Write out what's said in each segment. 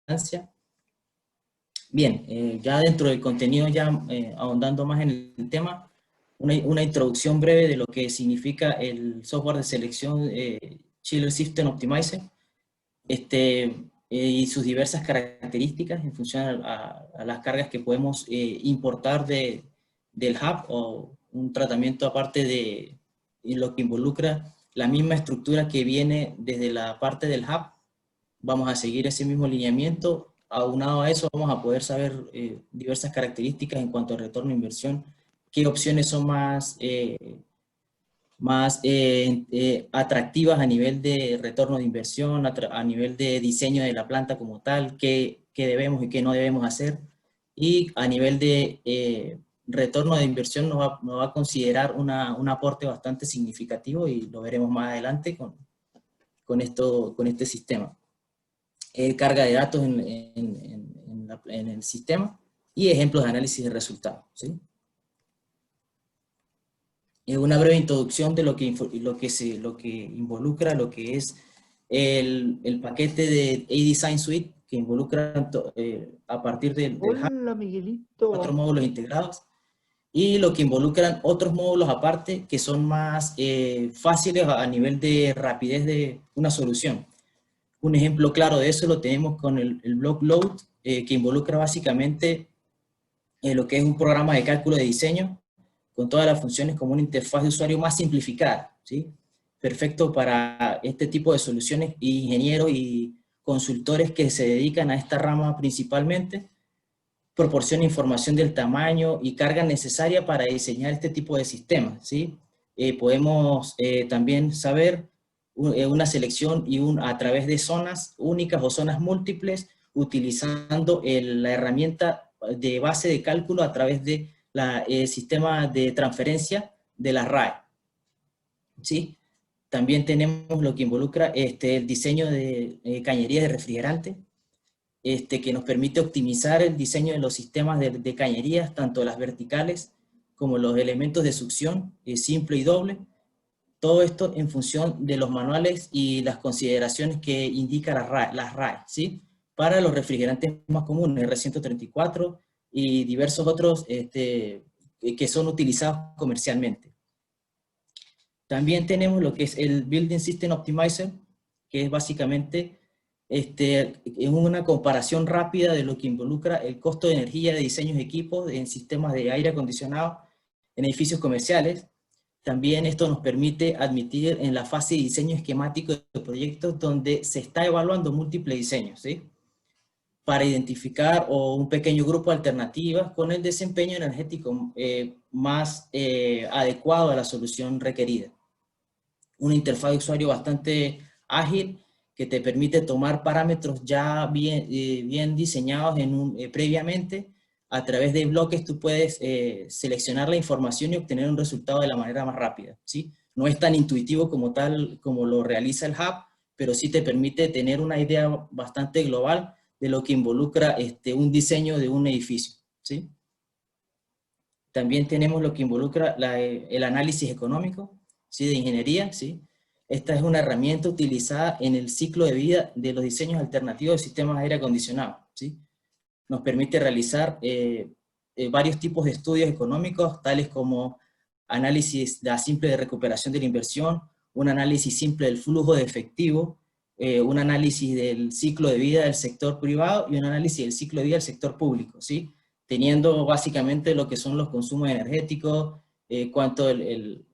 tolerancia. Bien, ya dentro del contenido, ya ahondando más en el tema, una introducción breve de lo que significa el software de selección Chiller System Optimizer, y sus diversas características en función a las cargas que podemos importar del hub, o un tratamiento aparte de lo que involucra la misma estructura que viene desde la parte del hub. Vamos a seguir ese mismo lineamiento. Aunado a eso, vamos a poder saber diversas características en cuanto al retorno de inversión, qué opciones son más atractivas a nivel de retorno de inversión, a nivel de diseño de la planta como tal, qué debemos y qué no debemos hacer, y a nivel de retorno de inversión nos va a considerar un aporte bastante significativo, y lo veremos más adelante con este sistema. Carga de datos en el sistema y ejemplos de análisis de resultados, ¿sí? Una breve introducción de lo que involucra lo que es el paquete de A-Design Suite, que involucra a partir del Hola, Miguelito. 4 módulos integrados, y lo que involucran otros módulos aparte que son más fáciles a nivel de rapidez de una solución. Un ejemplo claro de eso lo tenemos con el Block Load, que involucra básicamente lo que es un programa de cálculo de diseño con todas las funciones como una interfaz de usuario más simplificada, ¿sí? Perfecto para este tipo de soluciones, ingenieros y consultores que se dedican a esta rama principalmente. Proporciona información del tamaño y carga necesaria para diseñar este tipo de sistemas, ¿sí? Podemos también saber una selección a través de zonas únicas o zonas múltiples, utilizando la herramienta de base de cálculo a través de sistema de transferencia de la RAE, ¿sí? También tenemos lo que involucra el diseño de cañerías de refrigerante, que nos permite optimizar el diseño de los sistemas de cañerías, tanto las verticales como los elementos de succión, simple y doble. Todo esto en función de los manuales y las consideraciones que indica las RAE, ¿sí? Para los refrigerantes más comunes, R134 y diversos otros que son utilizados comercialmente. También tenemos lo que es el Building System Optimizer, que es básicamente en una comparación rápida de lo que involucra el costo de energía de diseños de equipos en sistemas de aire acondicionado en edificios comerciales. También esto nos permite admitir en la fase de diseño esquemático de proyectos donde se está evaluando múltiples diseños, ¿sí? Para identificar un pequeño grupo de alternativas con el desempeño energético más adecuado a la solución requerida. Una interfaz de usuario bastante ágil que te permite tomar parámetros ya bien diseñados previamente. A través de bloques tú puedes seleccionar la información y obtener un resultado de la manera más rápida, ¿sí? No es tan intuitivo como tal como lo realiza el Hub, pero sí te permite tener una idea bastante global de lo que involucra un diseño de un edificio, ¿sí? También tenemos lo que involucra el análisis económico, ¿sí? De ingeniería, ¿sí? Esta es una herramienta utilizada en el ciclo de vida de los diseños alternativos de sistemas de aire acondicionado, ¿sí? Nos permite realizar varios tipos de estudios económicos, tales como análisis simple de recuperación de la inversión, un análisis simple del flujo de efectivo, un análisis del ciclo de vida del sector privado y un análisis del ciclo de vida del sector público, ¿sí? Teniendo básicamente lo que son los consumos energéticos, cuánto el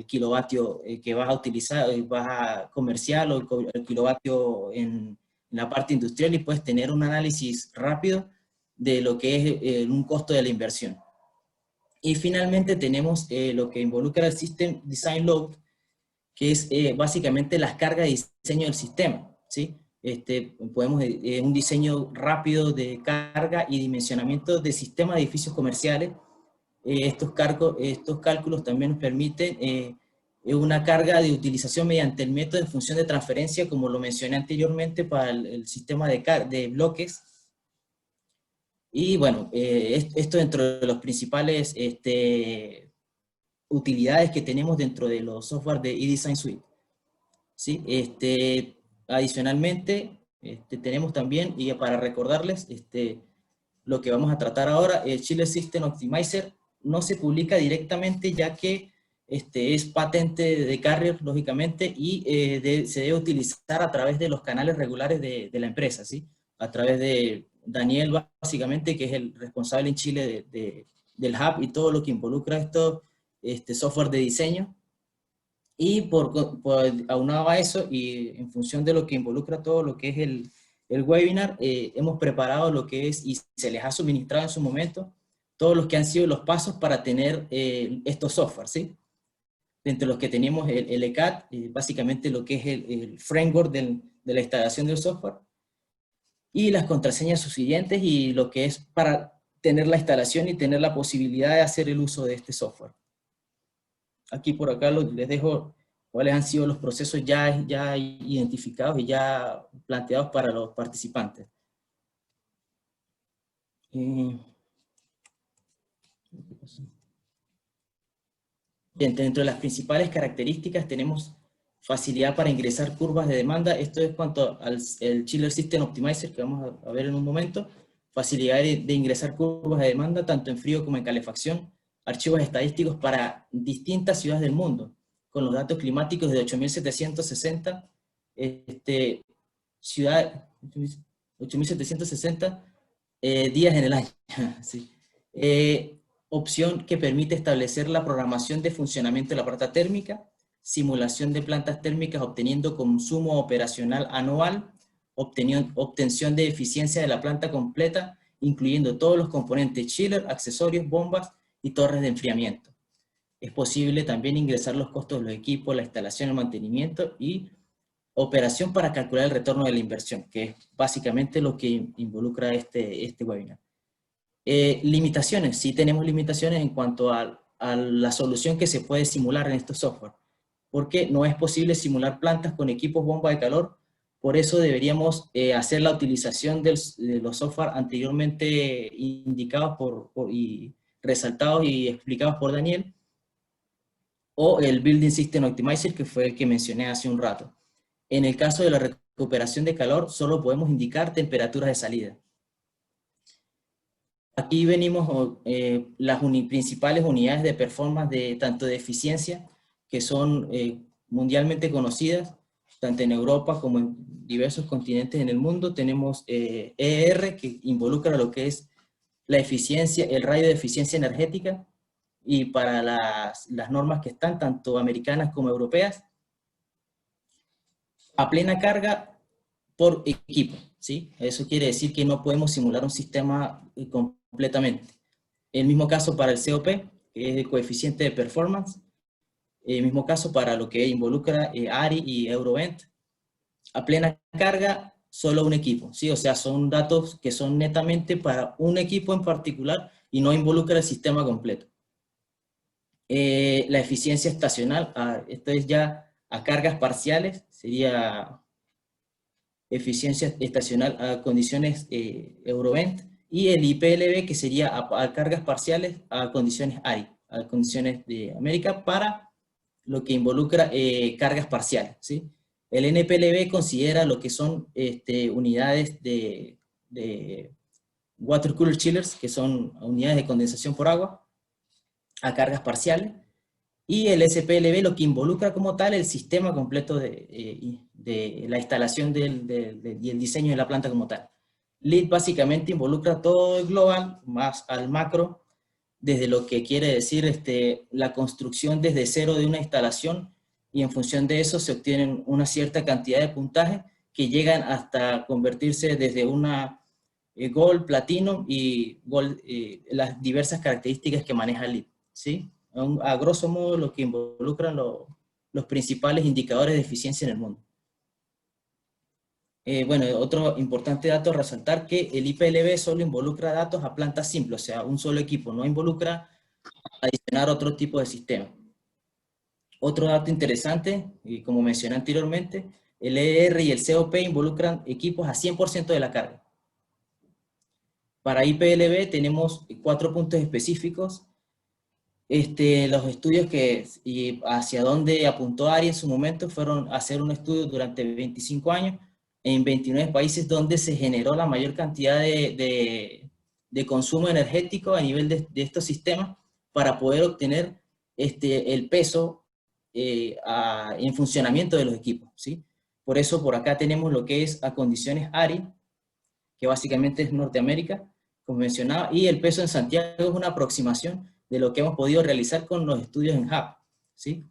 kilovatio que vas a utilizar, vas a comercial, o el kilovatio en la parte industrial, y puedes tener un análisis rápido de lo que es un costo de la inversión. Y finalmente tenemos lo que involucra el System Design Load, que es básicamente las cargas de diseño del sistema, ¿sí? Podemos un diseño rápido de carga y dimensionamiento de sistemas de edificios comerciales. Estos cálculos también nos permiten una carga de utilización mediante el método de función de transferencia, como lo mencioné anteriormente, para el sistema de bloques. Y bueno, esto dentro de los principales utilidades que tenemos dentro de los software de eDesign Suite, ¿sí? Adicionalmente, tenemos también, y para recordarles, lo que vamos a tratar ahora, el Chiller System Optimizer no se publica directamente ya que es patente de Carrier, lógicamente, y se debe utilizar a través de los canales regulares de la empresa, ¿sí? A través de Daniel, básicamente, que es el responsable en Chile del hub y todo lo que involucra esto, software de diseño. Y aunado a eso, y en función de lo que involucra todo lo que es el webinar, hemos preparado lo que es, y se les ha suministrado en su momento, todos los que han sido los pasos para tener estos softwares, ¿sí? Entre los que tenemos el ECAD, básicamente lo que es el framework de la instalación del software, y las contraseñas subsiguientes, y lo que es para tener la instalación y tener la posibilidad de hacer el uso de este software. Aquí por acá les dejo cuáles han sido los procesos ya identificados y ya planteados para los participantes. Dentro de las principales características tenemos facilidad para ingresar curvas de demanda. Esto es cuanto al Chiller System Optimizer, que vamos a ver en un momento. Facilidad de ingresar curvas de demanda, tanto en frío como en calefacción. Archivos estadísticos para distintas ciudades del mundo, con los datos climáticos de 8.760 8.760 días en el año. Sí. Opción que permite establecer la programación de funcionamiento de la planta térmica, simulación de plantas térmicas obteniendo consumo operacional anual, obtención de eficiencia de la planta completa, incluyendo todos los componentes chiller, accesorios, bombas y torres de enfriamiento. Es posible también ingresar los costos de los equipos, la instalación, el mantenimiento y operación para calcular el retorno de la inversión, que es básicamente lo que involucra este webinar. Limitaciones, sí tenemos limitaciones en cuanto a la solución que se puede simular en estos software, porque no es posible simular plantas con equipos bomba de calor. Por eso deberíamos hacer la utilización de los software anteriormente indicados y resaltados y explicados por Daniel, o el Building System Optimizer, que fue el que mencioné hace un rato. En el caso de la recuperación de calor, solo podemos indicar temperaturas de salida. Aquí venimos las principales unidades de performance, tanto de eficiencia, que son mundialmente conocidas, tanto en Europa como en diversos continentes en el mundo. Tenemos EER, que involucra lo que es la eficiencia, el radio de eficiencia energética, y para las normas que están, tanto americanas como europeas, a plena carga por equipo, ¿sí? Eso quiere decir que no podemos simular un sistema completamente. El mismo caso para el COP, que es el coeficiente de performance. El mismo caso para lo que involucra ARI y Eurovent. A plena carga, solo un equipo, ¿sí? O sea, son datos que son netamente para un equipo en particular y no involucra el sistema completo. La eficiencia estacional, esto es ya a cargas parciales, sería eficiencia estacional a condiciones Eurovent, y el IPLB, que sería a cargas parciales a condiciones ARI, a condiciones de América, para lo que involucra cargas parciales, ¿sí? El NPLB considera lo que son unidades de water cooler chillers, que son unidades de condensación por agua, a cargas parciales, y el SPLB lo que involucra como tal el sistema completo de la instalación y el diseño de la planta como tal. LEED básicamente involucra todo el global, más al macro, desde lo que quiere decir la construcción desde cero de una instalación, y en función de eso se obtienen una cierta cantidad de puntajes que llegan hasta convertirse desde una Gold, Platinum y Gold, las diversas características que maneja LEED, ¿sí? A grosso modo lo que involucran los principales indicadores de eficiencia en el mundo. Bueno, otro importante dato a resaltar, que el IPLB solo involucra datos a planta simple, o sea, un solo equipo, no involucra adicionar otro tipo de sistema. Otro dato interesante, y como mencioné anteriormente, el ER y el COP involucran equipos a 100% de la carga. Para IPLB tenemos 4 puntos específicos. Los estudios y hacia dónde apuntó ARI en su momento fueron hacer un estudio durante 25 años en 29 países donde se generó la mayor cantidad de consumo energético a nivel de estos sistemas para poder obtener el peso en funcionamiento de los equipos, ¿sí? Por eso por acá tenemos lo que es a condiciones ARI, que básicamente es Norteamérica, como mencionaba, y el peso en Santiago es una aproximación de lo que hemos podido realizar con los estudios en HAB, ¿sí?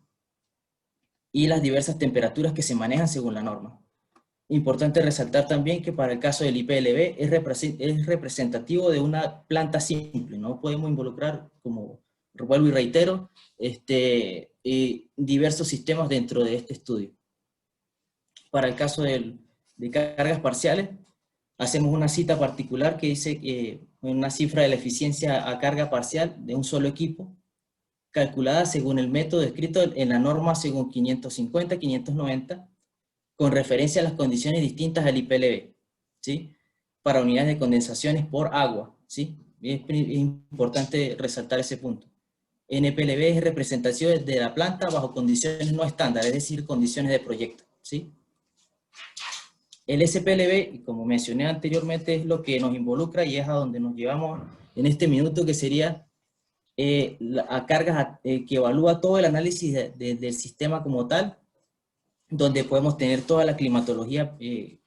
Y las diversas temperaturas que se manejan según la norma. Importante resaltar también que para el caso del IPLB es representativo de una planta simple, no podemos involucrar, como vuelvo y reitero, diversos sistemas dentro de este estudio. Para el caso de cargas parciales, hacemos una cita particular que dice una cifra de la eficiencia a carga parcial de un solo equipo, calculada según el método descrito en la norma según 550-590, con referencia a las condiciones distintas al IPLB, ¿sí? Para unidades de condensaciones por agua, ¿sí? Es importante resaltar ese punto. NPLB es representación de la planta bajo condiciones no estándar, es decir, condiciones de proyecto, ¿sí? El SPLB, como mencioné anteriormente, es lo que nos involucra y es a donde nos llevamos en este minuto, que sería a cargas que evalúa todo el análisis del sistema como tal, donde podemos tener toda la climatología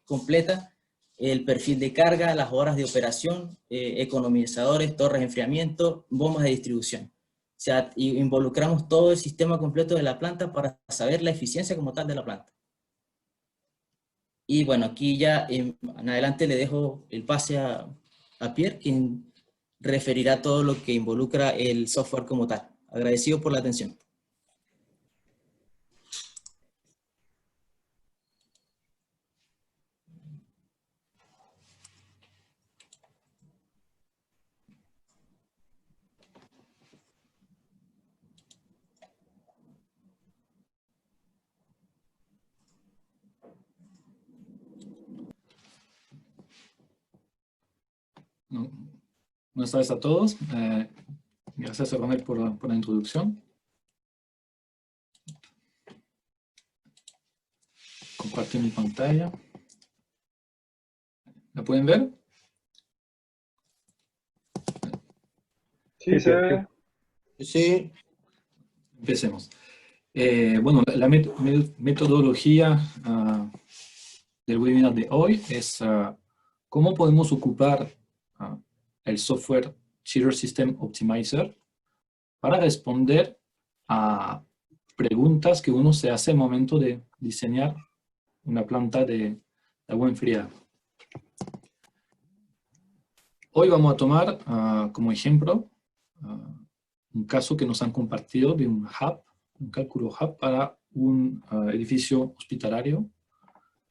completa, el perfil de carga, las horas de operación, economizadores, torres de enfriamiento, bombas de distribución. O sea, involucramos todo el sistema completo de la planta para saber la eficiencia como tal de la planta. Y bueno, aquí ya en adelante le dejo el pase a Pierre, quien referirá todo lo que involucra el software como tal. Agradecido por la atención. Buenas tardes a todos. Gracias a Ronald por la introducción. Compartir mi pantalla. ¿La pueden ver? Sí, se ve. Sí. Empecemos. Bueno, la metodología del webinar de hoy es cómo podemos ocupar el software Cheater System Optimizer para responder a preguntas que uno se hace al momento de diseñar una planta de agua enfriada. Hoy vamos a tomar como ejemplo un caso que nos han compartido de un hub, un cálculo hub para un edificio hospitalario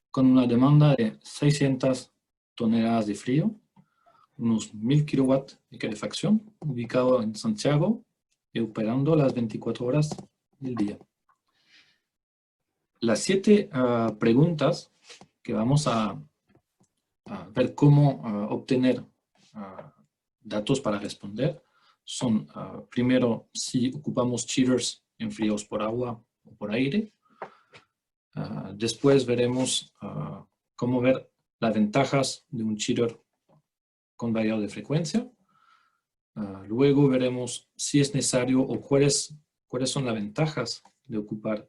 con una demanda de 600 toneladas de frío, unos 1000 kilowatts de calefacción, ubicado en Santiago y operando las 24 horas del día. Las 7 preguntas que vamos a ver cómo obtener datos para responder son, primero, si ocupamos cheaters enfriados por agua o por aire. Después veremos cómo ver las ventajas de un cheater con variado de frecuencia. Luego veremos si es necesario o cuáles son las ventajas de ocupar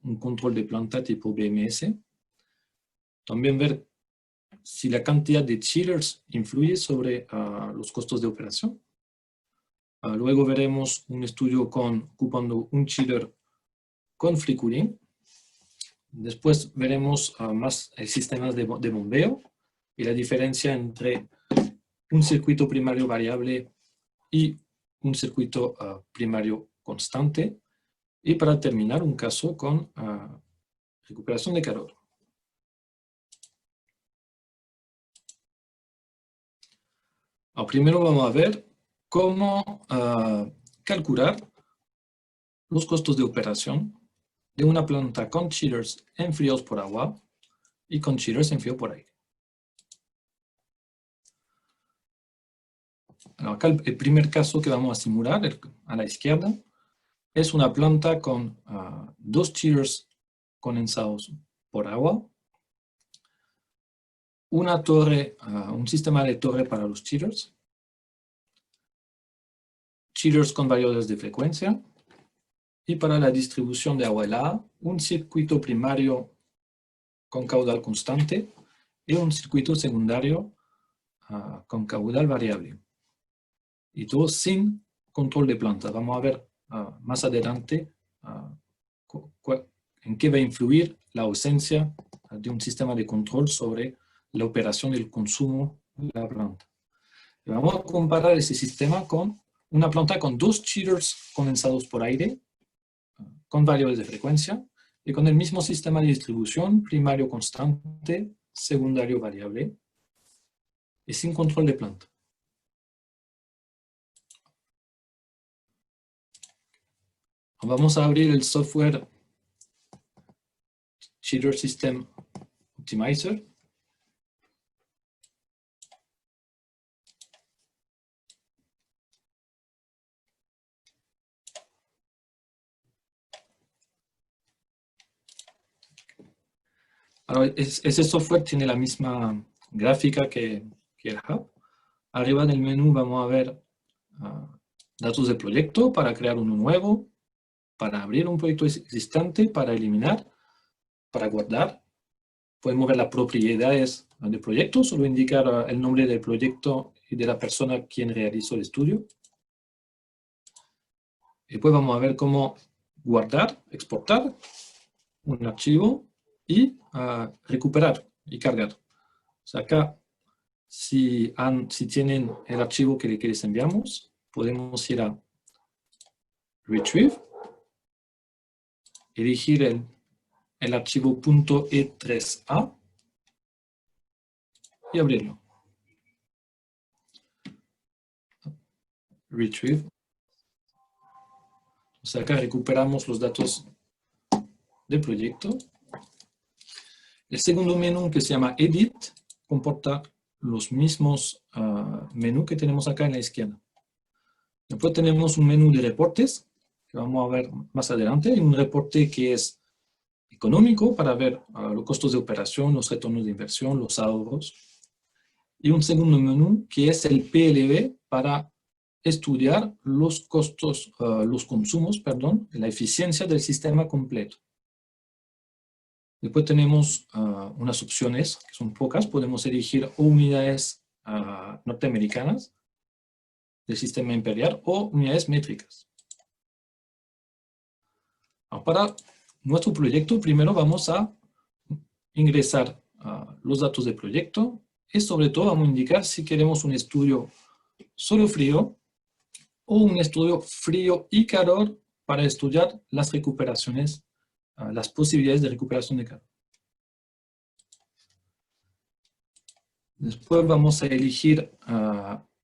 un control de planta tipo BMS. También ver si la cantidad de cheaters influye sobre los costos de operación. Luego veremos un estudio ocupando un cheater con free cooling. Después veremos más sistemas de bombeo y la diferencia entre un circuito primario variable y un circuito primario constante. Y para terminar, un caso con recuperación de calor. Primero vamos a ver cómo calcular los costos de operación de una planta con cheaters enfriados por agua y con cheaters enfriados por aire. Acá el primer caso que vamos a simular, a la izquierda, es una planta con 2 cheaters condensados por agua una torre, un sistema de torre para los cheaters. Cheaters con variables de frecuencia. Y para la distribución de agua helada, un circuito primario con caudal constante y un circuito secundario con caudal variable. Y todo sin control de planta. Vamos a ver más adelante en qué va a influir la ausencia de un sistema de control sobre la operación y el consumo de la planta. Y vamos a comparar ese sistema con una planta con dos cheaters condensados por aire, con variables de frecuencia, y con el mismo sistema de distribución, primario constante, secundario variable, y sin control de planta. Vamos a abrir el software Cheater System Optimizer. Ahora, ese software tiene la misma gráfica que el Hub. Arriba del menú vamos a ver datos de proyecto para crear uno nuevo, para abrir un proyecto existente, para eliminar, para guardar. Podemos ver las propiedades del proyecto, solo indicar el nombre del proyecto y de la persona quien realizó el estudio. Después vamos a ver cómo guardar, exportar un archivo y recuperar y cargar. O sea, acá, si tienen el archivo que les enviamos, podemos ir a Retrieve, elegir el archivo .e3a y abrirlo. Retrieve. O sea, acá recuperamos los datos del proyecto. El segundo menú, que se llama Edit, comporta los mismos menús que tenemos acá en la izquierda. Después tenemos un menú de reportes, que vamos a ver más adelante, y un reporte que es económico para ver los costos de operación, los retornos de inversión, los ahorros. Y un segundo menú que es el PLV para estudiar los costos, los consumos, perdón, la eficiencia del sistema completo. Después tenemos unas opciones, que son pocas. Podemos elegir o unidades norteamericanas del sistema imperial o unidades métricas. Para nuestro proyecto, primero vamos a ingresar los datos del proyecto y sobre todo vamos a indicar si queremos un estudio solo frío o un estudio frío y calor para estudiar las recuperaciones, las posibilidades de recuperación de calor. Después vamos a elegir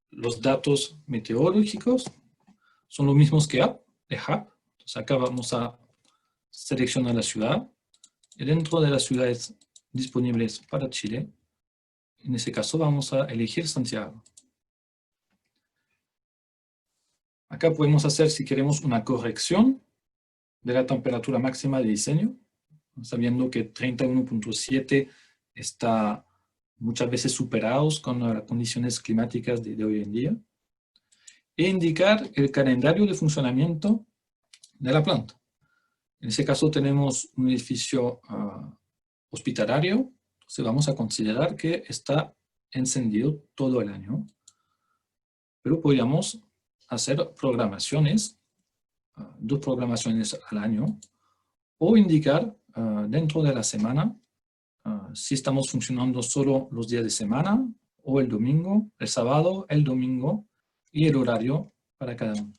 los datos meteorológicos, son los mismos que Hub. Entonces acá vamos a seleccionar la ciudad, y dentro de las ciudades disponibles para Chile, en ese caso vamos a elegir Santiago. Acá podemos hacer, si queremos, una corrección de la temperatura máxima de diseño, sabiendo que 31.7 está muchas veces superados con las condiciones climáticas de hoy en día, e indicar el calendario de funcionamiento de la planta. En ese caso tenemos un edificio hospitalario, entonces vamos a considerar que está encendido todo el año, pero podríamos hacer programaciones, 2 programaciones al año, o indicar dentro de la semana si estamos funcionando solo los días de semana, o el domingo, el sábado, el domingo, y el horario para cada uno.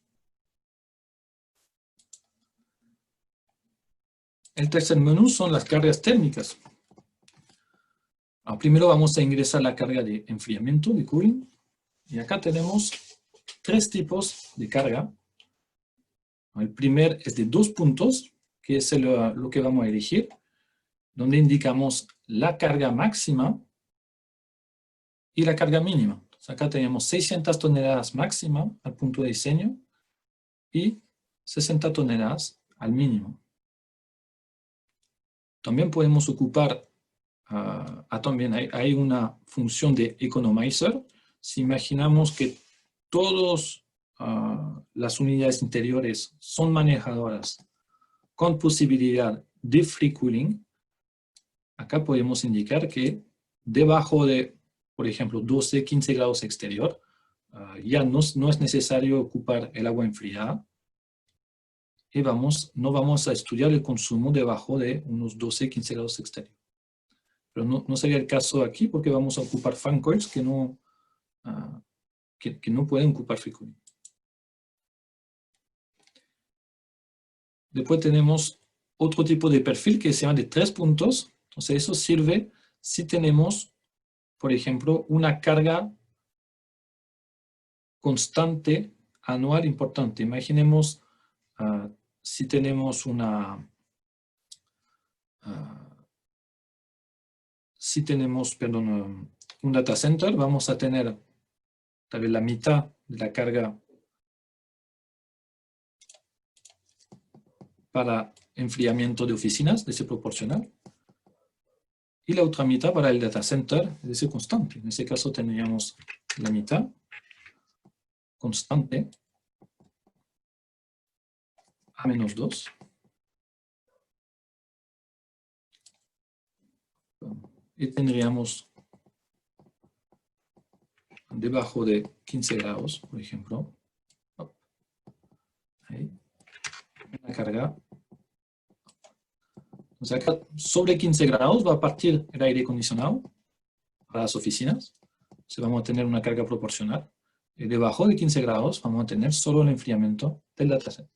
El tercer menú son las cargas térmicas. Primero vamos a ingresar la carga de enfriamiento, de cooling, y acá tenemos 3 tipos de carga. El primer es de 2 puntos, que es lo que vamos a elegir, donde indicamos la carga máxima y la carga mínima. Entonces acá tenemos 600 toneladas máxima al punto de diseño y 60 toneladas al mínimo. También podemos ocupar también hay una función de economizer. Si imaginamos que todas las unidades interiores son manejadoras con posibilidad de free cooling, acá podemos indicar que debajo de, por ejemplo, 12, 15 grados exterior, ya no es necesario ocupar el agua enfriada y no vamos a estudiar el consumo debajo de unos 12, 15 grados exterior. Pero no sería el caso aquí porque vamos a ocupar fan coils que no pueden ocupar free cooling. Después tenemos otro tipo de perfil que se llama de 3 puntos. O sea, eso sirve si tenemos, por ejemplo, una carga constante anual importante. Imaginemos si tenemos un data center, vamos a tener tal vez la mitad de la carga para enfriamiento de oficinas, de ese proporcional, y la otra mitad para el data center, de ese constante. En ese caso tendríamos la mitad constante a menos 2. Y tendríamos debajo de 15 grados, por ejemplo, ahí, una carga. O sea, acá sobre 15 grados va a partir el aire acondicionado para las oficinas. O sea, vamos a tener una carga proporcional. Y debajo de 15 grados vamos a tener solo el enfriamiento del data center.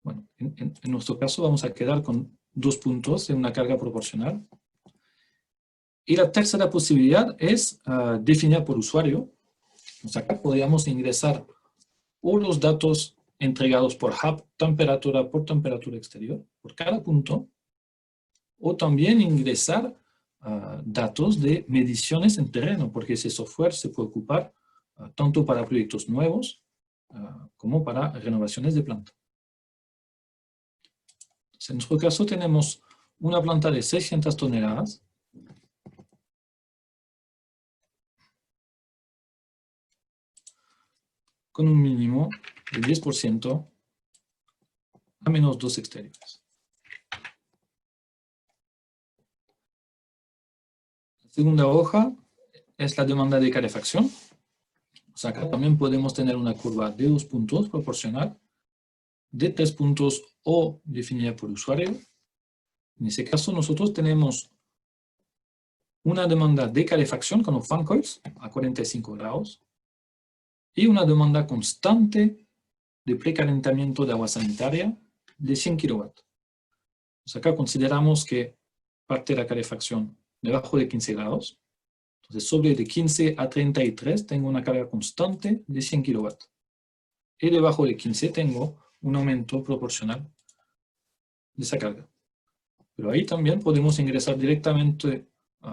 Bueno, en nuestro caso vamos a quedar con 2 puntos de una carga proporcional. Y la tercera posibilidad es definir por usuario. O sea, acá podríamos ingresar o los datos entregados por hub, temperatura por temperatura exterior, por cada punto, o también ingresar datos de mediciones en terreno, porque ese software se puede ocupar tanto para proyectos nuevos como para renovaciones de planta. Entonces, en nuestro caso tenemos una planta de 600 toneladas, con un mínimo de 10% a menos 2 exteriores. La segunda hoja es la demanda de calefacción. O sea, acá también podemos tener una curva de 2 puntos proporcional, de 3 puntos o definida por usuario. En ese caso nosotros tenemos una demanda de calefacción con los fan coils a 45 grados y una demanda constante de precalentamiento de agua sanitaria de 100 kW. Pues acá consideramos que parte de la calefacción debajo de 15 grados. Entonces, sobre de 15 a 33 tengo una carga constante de 100 kW. Y debajo de 15 tengo un aumento proporcional de esa carga. Pero ahí también podemos ingresar directamente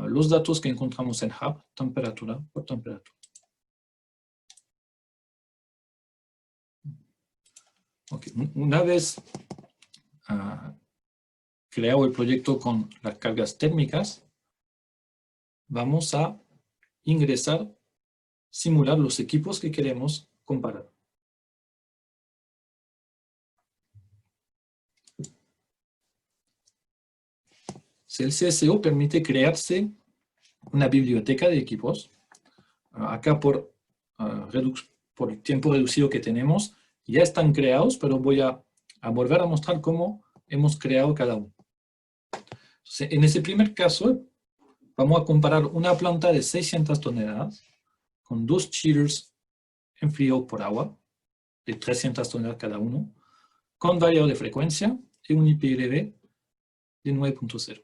los datos que encontramos en hub, temperatura por temperatura. Okay. Una vez creado el proyecto con las cargas térmicas, vamos a ingresar, simular los equipos que queremos comparar. El CSO permite crearse una biblioteca de equipos. Acá por el tiempo reducido que tenemos, ya están creados, pero voy a volver a mostrar cómo hemos creado cada uno. Entonces, en ese primer caso, vamos a comparar una planta de 600 toneladas con 2 chillers enfriados por agua, de 300 toneladas cada uno, con variador de frecuencia y un IPLV de 9.0.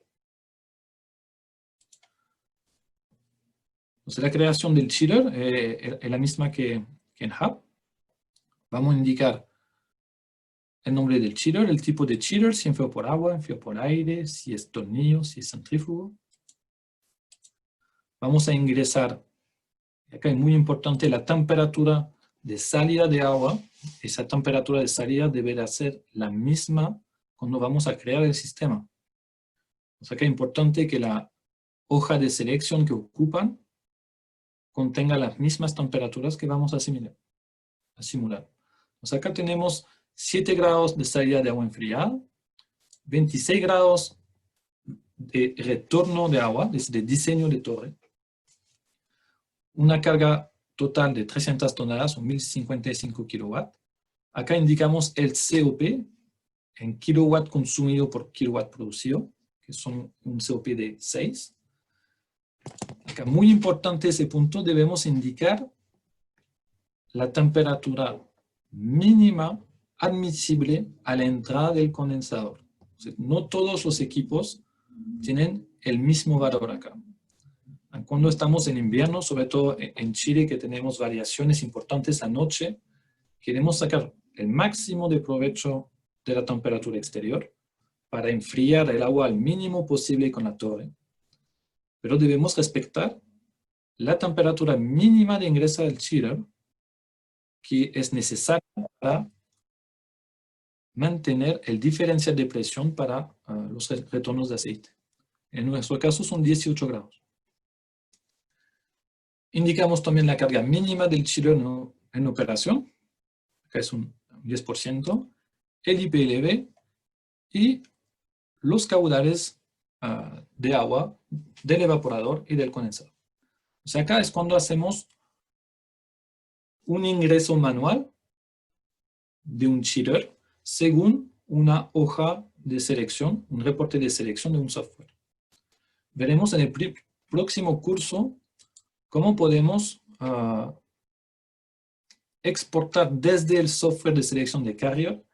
Entonces, la creación del chiller es la misma que en hub. Vamos a indicar el nombre del chiller, el tipo de chiller, si enfriado por agua, enfriado por aire, si es tornillo, si es centrífugo. Vamos a ingresar, acá es muy importante, la temperatura de salida de agua. Esa temperatura de salida deberá ser la misma cuando vamos a crear el sistema. O sea que es importante que la hoja de selección que ocupan contenga las mismas temperaturas que vamos a simular. Entonces acá tenemos 7 grados de salida de agua enfriada, 26 grados de retorno de agua, desde diseño de torre, una carga total de 300 toneladas o 1055 kilowatts. Acá indicamos el COP en kilowatt consumido por kilowatt producido, que son un COP de 6. Acá, muy importante ese punto, debemos indicar la temperatura mínima admisible a la entrada del condensador. O sea, no todos los equipos tienen el mismo valor acá. Cuando estamos en invierno, sobre todo en Chile, que tenemos variaciones importantes anoche, queremos sacar el máximo de provecho de la temperatura exterior para enfriar el agua al mínimo posible con la torre. Pero debemos respetar la temperatura mínima de ingreso del chiller, que es necesaria para mantener el diferencial de presión para los retornos de aceite. En nuestro caso son 18 grados. Indicamos también la carga mínima del chiller en operación, que es un 10%, el IPLV y los caudales de agua del evaporador y del condensador. O sea, acá es cuando hacemos un ingreso manual de un chiller según una hoja de selección, un reporte de selección de un software. Veremos en el próximo curso cómo podemos exportar desde el software de selección de Carrier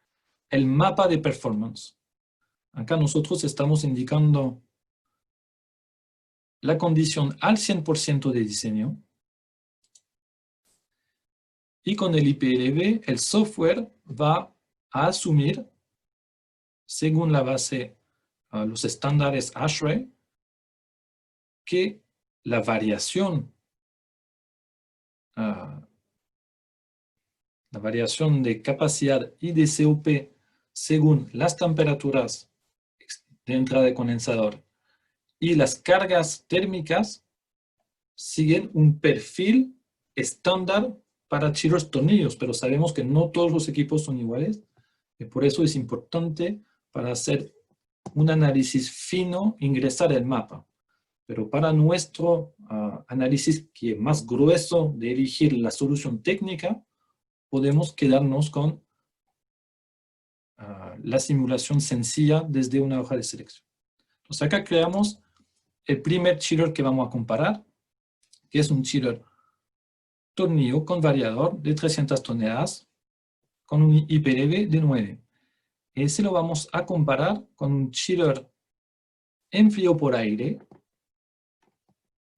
el mapa de performance. Acá nosotros estamos indicando la condición al 100% de diseño. Y con el IPLV, el software va a asumir, según la base, los estándares ASHRAE, que la variación de capacidad y de COP según las temperaturas de entrada de condensador y las cargas térmicas siguen un perfil estándar para chillers tornillos, pero sabemos que no todos los equipos son iguales, y por eso es importante para hacer un análisis fino ingresar el mapa. Pero para nuestro análisis que es más grueso de elegir la solución técnica, podemos quedarnos con la simulación sencilla desde una hoja de selección. Entonces acá creamos el primer chiller que vamos a comparar, que es un chiller tornillo con variador de 300 toneladas con un IPLV de 9. Ese lo vamos a comparar con un chiller enfriado por aire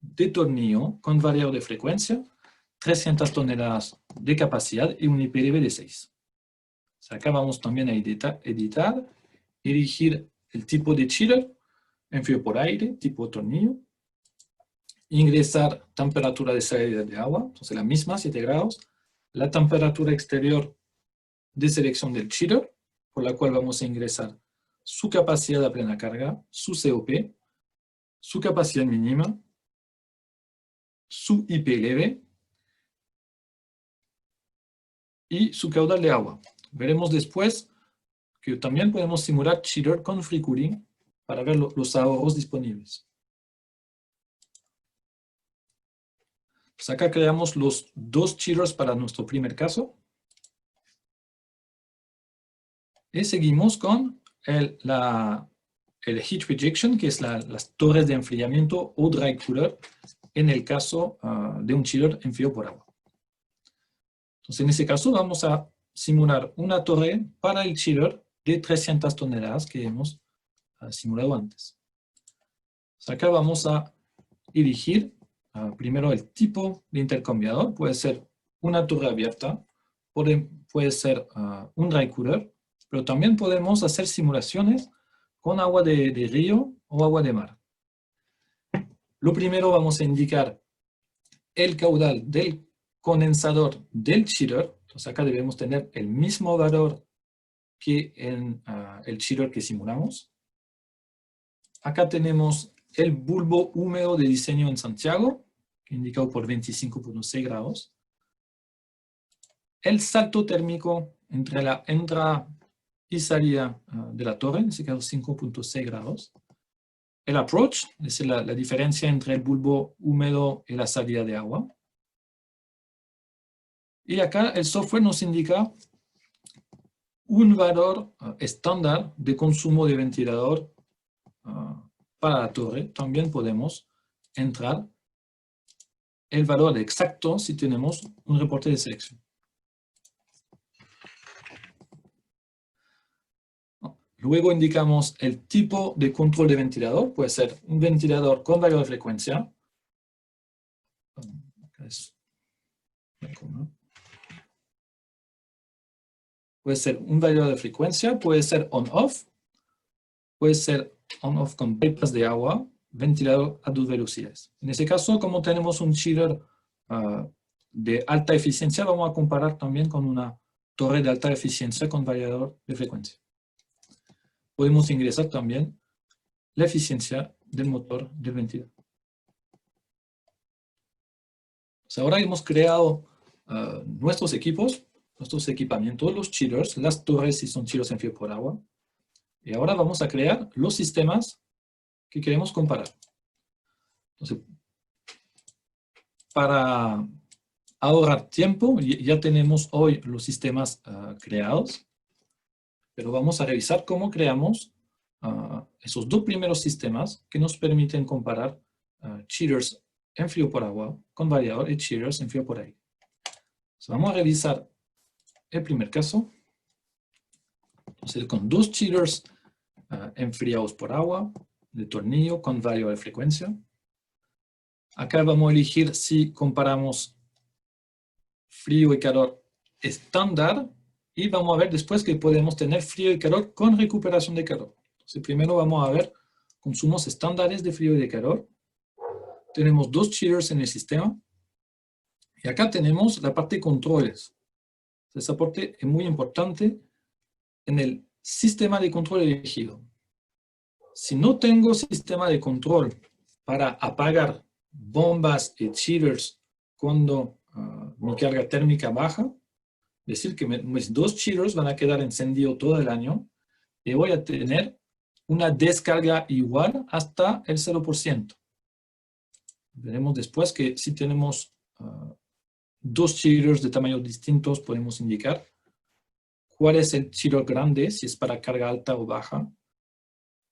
de tornillo con variador de frecuencia, 300 toneladas de capacidad y un IPLV de 6. O sea, acá vamos también a editar, elegir el tipo de chiller, enfriado por aire, tipo tornillo, ingresar temperatura de salida de agua, entonces la misma, 7 grados, la temperatura exterior de selección del chiller, por la cual vamos a ingresar su capacidad a plena carga, su COP, su capacidad mínima, su IPLV y su caudal de agua. Veremos después que también podemos simular chiller con free cooling para ver los ahorros disponibles. Pues acá creamos los dos chillers para nuestro primer caso. Y seguimos con el heat rejection, que es las torres de enfriamiento o dry cooler, en el caso de un chiller enfriado por agua. Entonces, en este caso vamos a simular una torre para el chiller de 300 toneladas que hemos simulado antes. Entonces, acá vamos a elegir primero el tipo de intercambiador. Puede ser una torre abierta, puede ser un dry cooler, pero también podemos hacer simulaciones con agua de río o agua de mar. Lo primero vamos a indicar el caudal del condensador del chiller. Entonces acá debemos tener el mismo valor que en el chiller que simulamos. Acá tenemos el bulbo húmedo de diseño en Santiago, indicado por 25.6 grados. El salto térmico entre la entrada y salida de la torre, en este caso 5.6 grados. El approach, es decir, la diferencia entre el bulbo húmedo y la salida de agua. Y acá el software nos indica un valor estándar de consumo de ventilador para la torre. También podemos entrar el valor exacto si tenemos un reporte de selección. Luego indicamos el tipo de control de ventilador. Puede ser un ventilador con valor de frecuencia. Puede ser un valor de frecuencia, puede ser on-off, puede ser on-off con bypass de agua, ventilador a 2 velocidades. En ese caso, como tenemos un chiller de alta eficiencia, vamos a comparar también con una torre de alta eficiencia con variador de frecuencia. Podemos ingresar también la eficiencia del motor del ventilador. Pues ahora hemos creado nuestros equipos, nuestros equipamientos, los chillers, las torres si son chillers en frío por agua. Y ahora vamos a crear los sistemas que queremos comparar. Entonces, para ahorrar tiempo, ya tenemos hoy los sistemas creados, pero vamos a revisar cómo creamos esos dos primeros sistemas que nos permiten comparar chillers en frío por agua con variador y chillers en frío por aire. Entonces, vamos a revisar el primer caso. Entonces, con dos chillers enfriados por agua, de tornillo con variador de frecuencia. Acá vamos a elegir si comparamos frío y calor estándar y vamos a ver después que podemos tener frío y calor con recuperación de calor. Entonces, primero vamos a ver consumos estándares de frío y de calor. Tenemos dos chillers en el sistema. Y acá tenemos la parte de controles. Esa parte es muy importante en el sistema de control elegido. Si no tengo sistema de control para apagar bombas y chillers cuando mi carga térmica baja, es decir que mis dos chillers van a quedar encendidos todo el año y voy a tener una descarga igual hasta el 0%. Veremos después que si tenemos dos chillers de tamaños distintos, podemos indicar cuál es el chiller grande, si es para carga alta o baja.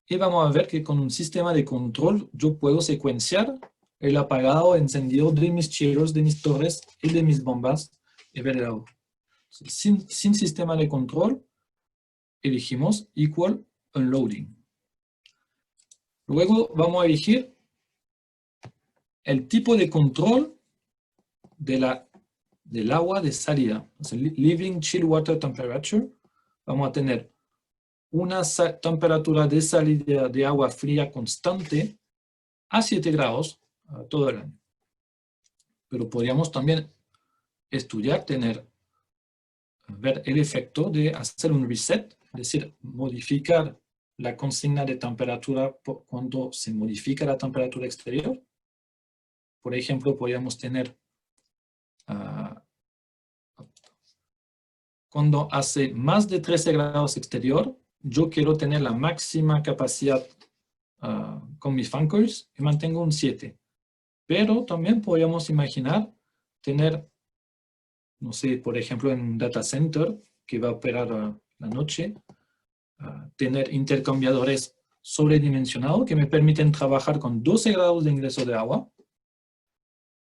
Y vamos a ver que con un sistema de control yo puedo secuenciar el apagado o encendido de mis chillers, de mis torres y de mis bombas y ver el ahorro. Sin sistema de control, elegimos equal unloading. Luego vamos a elegir el tipo de control del agua de salida. Leaving chill water temperature. Vamos a tener una temperatura de salida de agua fría constante a 7 grados todo el año. Pero podríamos también estudiar, ver el efecto de hacer un reset, es decir, modificar la consigna de temperatura cuando se modifica la temperatura exterior. Por ejemplo, podríamos tener cuando hace más de 13 grados exterior, yo quiero tener la máxima capacidad con mis fan coils y mantengo un 7. Pero también podríamos imaginar tener, no sé, por ejemplo, en un data center que va a operar la noche, tener intercambiadores sobredimensionados que me permiten trabajar con 12 grados de ingreso de agua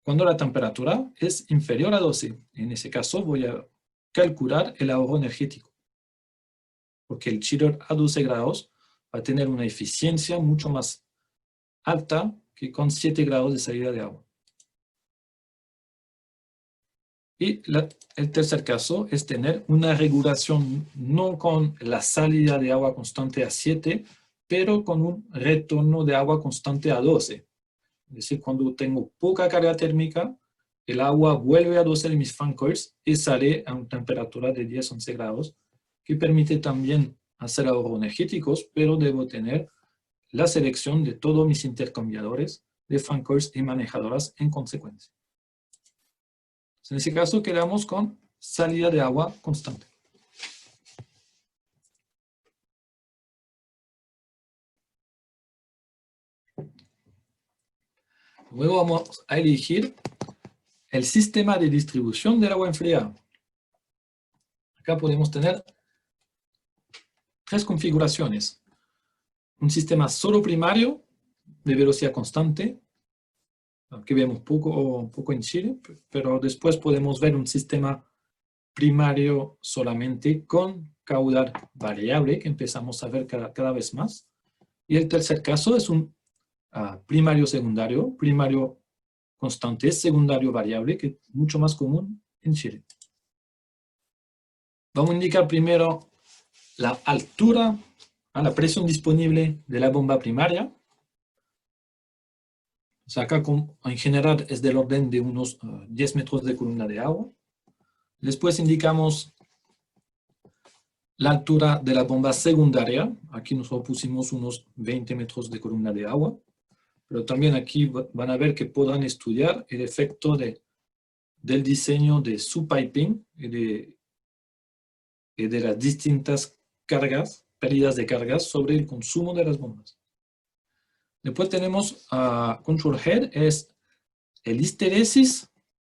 cuando la temperatura es inferior a 12. En ese caso voy a calcular el ahorro energético, porque el chiller a 12 grados va a tener una eficiencia mucho más alta que con 7 grados de salida de agua. Y el tercer caso es tener una regulación no con la salida de agua constante a 7, pero con un retorno de agua constante a 12. Es decir, cuando tengo poca carga térmica, el agua vuelve a 12 de mis fan coils y sale a una temperatura de 10-11 grados, que permite también hacer ahorros energéticos, pero debo tener la selección de todos mis intercambiadores de Francois y manejadoras en consecuencia. En ese caso quedamos con salida de agua constante. Luego vamos a elegir el sistema de distribución del agua enfriada. Acá podemos tener tres configuraciones. Un sistema solo primario de velocidad constante, que vemos poco en Chile, pero después podemos ver un sistema primario solamente con caudal variable, que empezamos a ver cada vez más. Y el tercer caso es un primario secundario, primario constante, secundario variable, que es mucho más común en Chile. Vamos a indicar primero la altura, la presión disponible de la bomba primaria. O sea, acá en general es del orden de unos 10 metros de columna de agua. Después indicamos la altura de la bomba secundaria. Aquí nosotros pusimos unos 20 metros de columna de agua. Pero también aquí van a ver que podrán estudiar el efecto del diseño de su piping y de las distintas cargas, pérdidas de cargas sobre el consumo de las bombas. Después tenemos Control Head, es el histeresis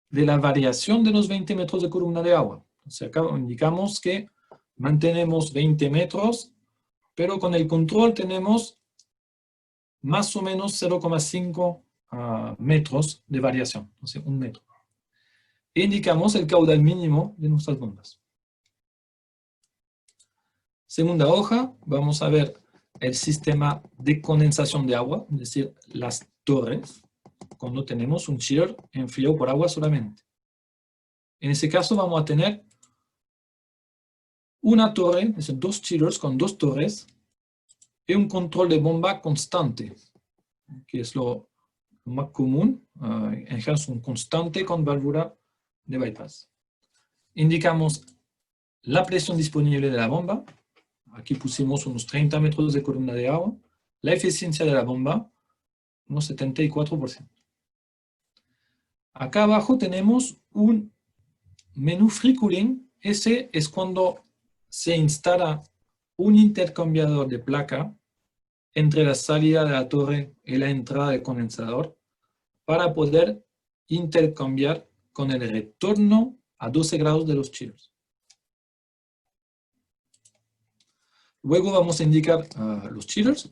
de la variación de los 20 metros de columna de agua. O sea, acá indicamos que mantenemos 20 metros, pero con el control tenemos más o menos 0,5 metros de variación, o sea, 1 metro. E indicamos el caudal mínimo de nuestras bombas. Segunda hoja, vamos a ver el sistema de condensación de agua, es decir, las torres, cuando tenemos un chiller enfriado por agua solamente. En ese caso vamos a tener una torre, es decir, 2 chillers con 2 torres, y un control de bomba constante, que es lo más común, en general es un constante con válvula de bypass. Indicamos la presión disponible de la bomba. Aquí pusimos unos 30 metros de columna de agua. La eficiencia de la bomba, unos 74%. Acá abajo tenemos un menú free cooling. Ese es cuando se instala un intercambiador de placa entre la salida de la torre y la entrada del condensador para poder intercambiar con el retorno a 12 grados de los chillers. Luego vamos a indicar los chillers. O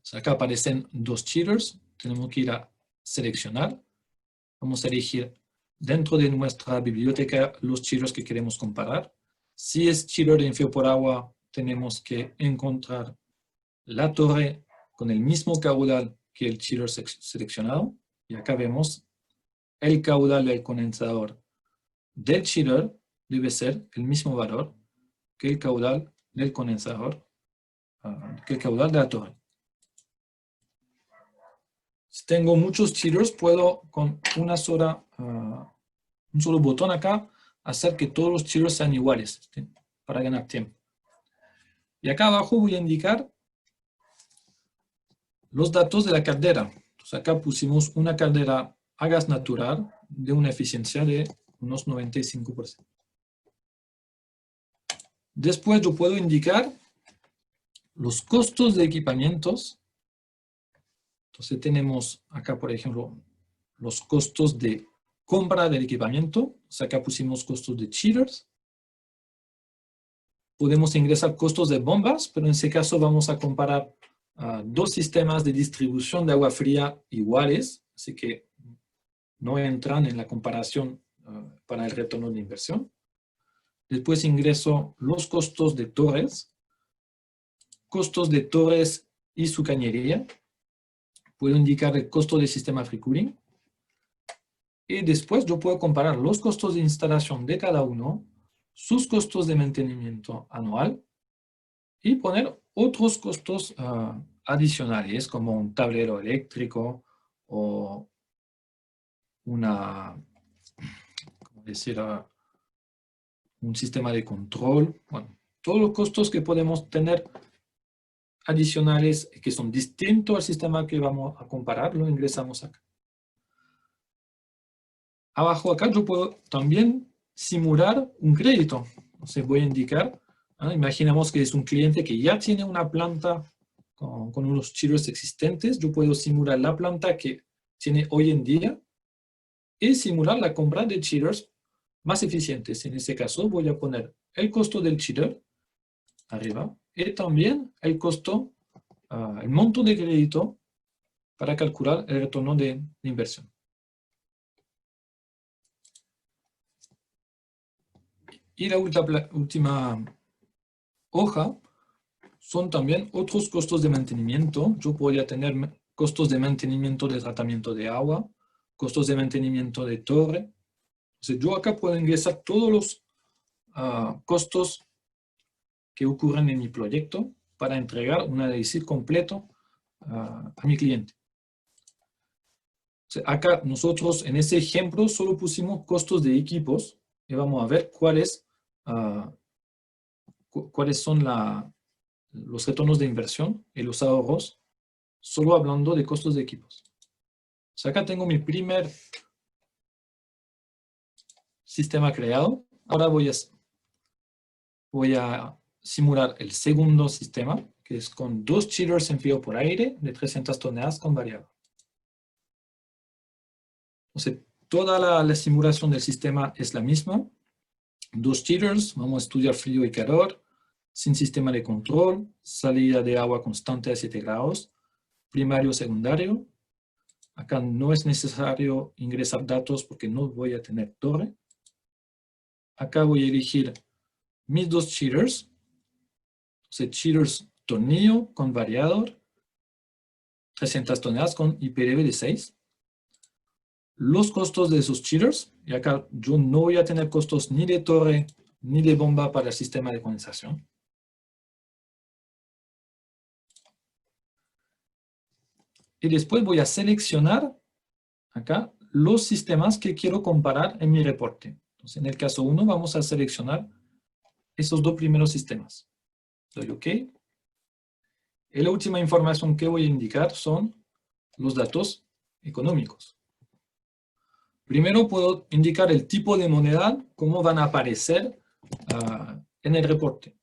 sea, acá aparecen 2 chillers. Tenemos que ir a seleccionar. Vamos a elegir dentro de nuestra biblioteca los chillers que queremos comparar. Si es chiller de enfriado por agua, tenemos que encontrar la torre con el mismo caudal que el chiller seleccionado. Y acá vemos el caudal del condensador del chiller debe ser el mismo valor que el caudal del condensador, que el caudal de la torre. Si tengo muchos chillers, puedo con un solo botón acá hacer que todos los chillers sean iguales, ¿sí? Para ganar tiempo. Y acá abajo voy a indicar los datos de la caldera. Entonces acá pusimos una caldera a gas natural de una eficiencia de unos 95%. Después yo puedo indicar los costos de equipamientos. Entonces tenemos acá, por ejemplo, los costos de compra del equipamiento. O sea, acá pusimos costos de chillers. Podemos ingresar costos de bombas, pero en ese caso vamos a comparar dos sistemas de distribución de agua fría iguales, así que no entran en la comparación para el retorno de inversión. Después ingreso los costos de torres y su cañería. Puedo indicar el costo del sistema free cooling. Y después yo puedo comparar los costos de instalación de cada uno, sus costos de mantenimiento anual y poner otros costos adicionales como un tablero eléctrico o un sistema de control. Bueno, todos los costos que podemos tener adicionales que son distintos al sistema que vamos a comparar, lo ingresamos acá. Abajo acá yo puedo también simular un crédito. Entonces voy a indicar, imaginamos que es un cliente que ya tiene una planta con unos chillers existentes. Yo puedo simular la planta que tiene hoy en día y simular la compra de chillers más eficientes. En este caso voy a poner el costo del chiller arriba y también el costo, el monto de crédito para calcular el retorno de inversión. Y la última hoja son también otros costos de mantenimiento. Yo podría tener costos de mantenimiento de tratamiento de agua, costos de mantenimiento de torre. Entonces yo acá puedo ingresar todos los costos que ocurren en mi proyecto para entregar un análisis completo a mi cliente. Entonces, acá nosotros en este ejemplo solo pusimos costos de equipos y vamos a ver cuáles son los retornos de inversión y los ahorros, solo hablando de costos de equipos. O sea, acá tengo mi primer sistema creado. Ahora voy a simular el segundo sistema, que es con 2 chillers en frío por aire de 300 toneladas con variable. Entonces, toda la simulación del sistema es la misma. 2 chillers, vamos a estudiar frío y calor, sin sistema de control, salida de agua constante a 7 grados, primario, secundario. Acá no es necesario ingresar datos porque no voy a tener torre. Acá voy a elegir mis 2 chillers. Entonces, chillers tornillo con variador, 300 toneladas con IPDB de 6. Los costos de esos chillers, y acá yo no voy a tener costos ni de torre ni de bomba para el sistema de condensación. Y después voy a seleccionar acá los sistemas que quiero comparar en mi reporte. Entonces, en el caso 1 vamos a seleccionar esos 2 primeros sistemas. Doy OK. Y la última información que voy a indicar son los datos económicos. Primero puedo indicar el tipo de moneda, cómo van a aparecer en el reporte.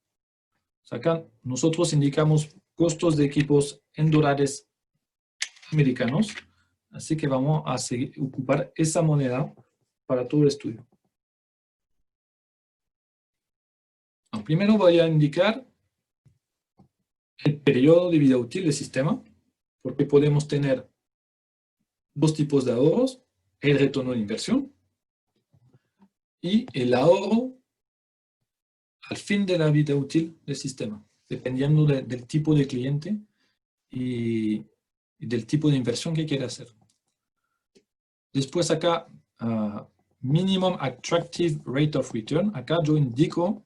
O sea, acá nosotros indicamos costos de equipos en dólares americanos, así que vamos a ocupar esa moneda para todo el estudio. Primero voy a indicar el periodo de vida útil del sistema, porque podemos tener 2 tipos de ahorros, el retorno de inversión y el ahorro al fin de la vida útil del sistema, dependiendo del tipo de cliente y del tipo de inversión que quiere hacer. Después acá, Minimum Attractive Rate of Return. Acá yo indico,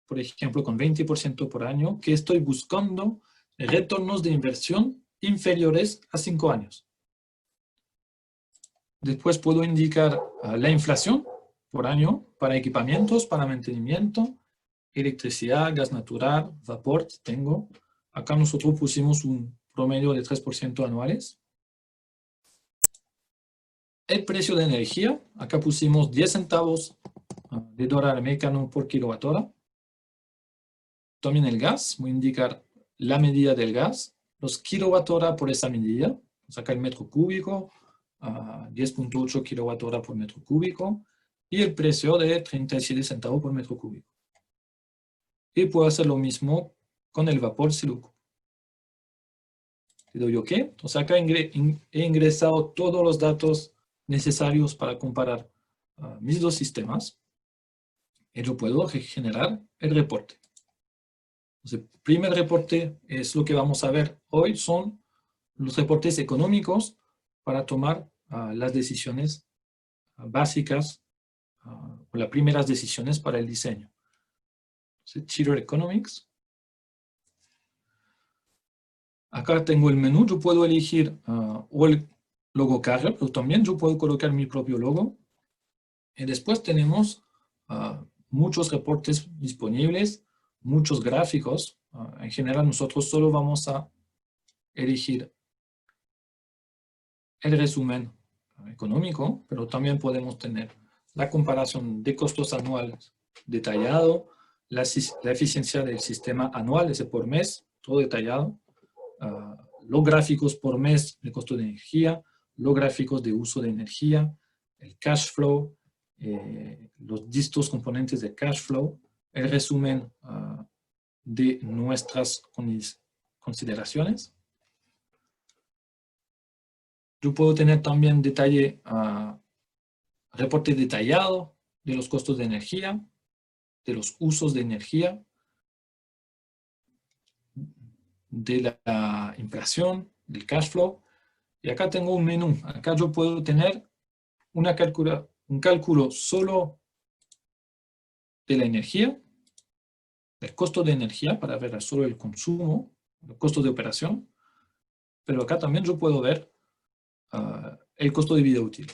por ejemplo, con 20% por año, que estoy buscando retornos de inversión inferiores a 5 años. Después puedo indicar la inflación por año para equipamientos, para mantenimiento, electricidad, gas natural, vapor, tengo. Acá nosotros pusimos un promedio de 3% anuales. El precio de energía, acá pusimos 10 centavos de dólar americano por kilowatt-hora. También el gas, voy a indicar la medida del gas, los kilowatt-hora por esa medida. Acá el metro cúbico, 10.8 kilowatt-hora por metro cúbico, y el precio de 37 centavos por metro cúbico. Y puedo hacer lo mismo con el vapor si lo ocupo. Le doy OK. Entonces acá he ingresado todos los datos necesarios para comparar mis 2 sistemas. Y yo puedo generar el reporte. Entonces, el primer reporte es lo que vamos a ver hoy, son los reportes económicos para tomar las decisiones básicas o las primeras decisiones para el diseño. Entonces, Chiller Economics. Acá tengo el menú, yo puedo elegir o el logo Carrier, pero también yo puedo colocar mi propio logo. Y después tenemos muchos reportes disponibles, muchos gráficos. En general, nosotros solo vamos a elegir el resumen económico, pero también podemos tener la comparación de costos anuales detallado, la eficiencia del sistema anual, ese por mes, todo detallado, los gráficos por mes de costo de energía, los gráficos de uso de energía, el cash flow, los distintos componentes de cash flow, el resumen de nuestras consideraciones. Yo puedo tener también detalle, reporte detallado de los costos de energía, de los usos de energía, de la inflación, del cash flow. Y acá tengo un menú. Acá yo puedo tener un cálculo solo de la energía, del costo de energía, para ver solo el consumo, los costos de operación. Pero acá también yo puedo ver el costo de vida útil.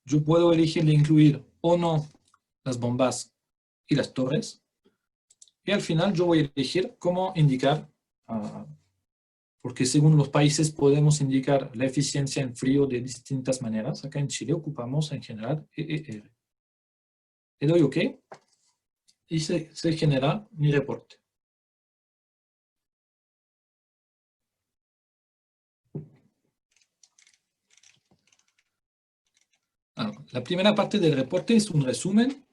Yo puedo elegir de incluir o no las bombas y las torres. Y al final yo voy a elegir cómo indicar, porque según los países podemos indicar la eficiencia en frío de distintas maneras. Acá en Chile ocupamos en general EER. Le doy OK y se genera mi reporte. La primera parte del reporte es un resumen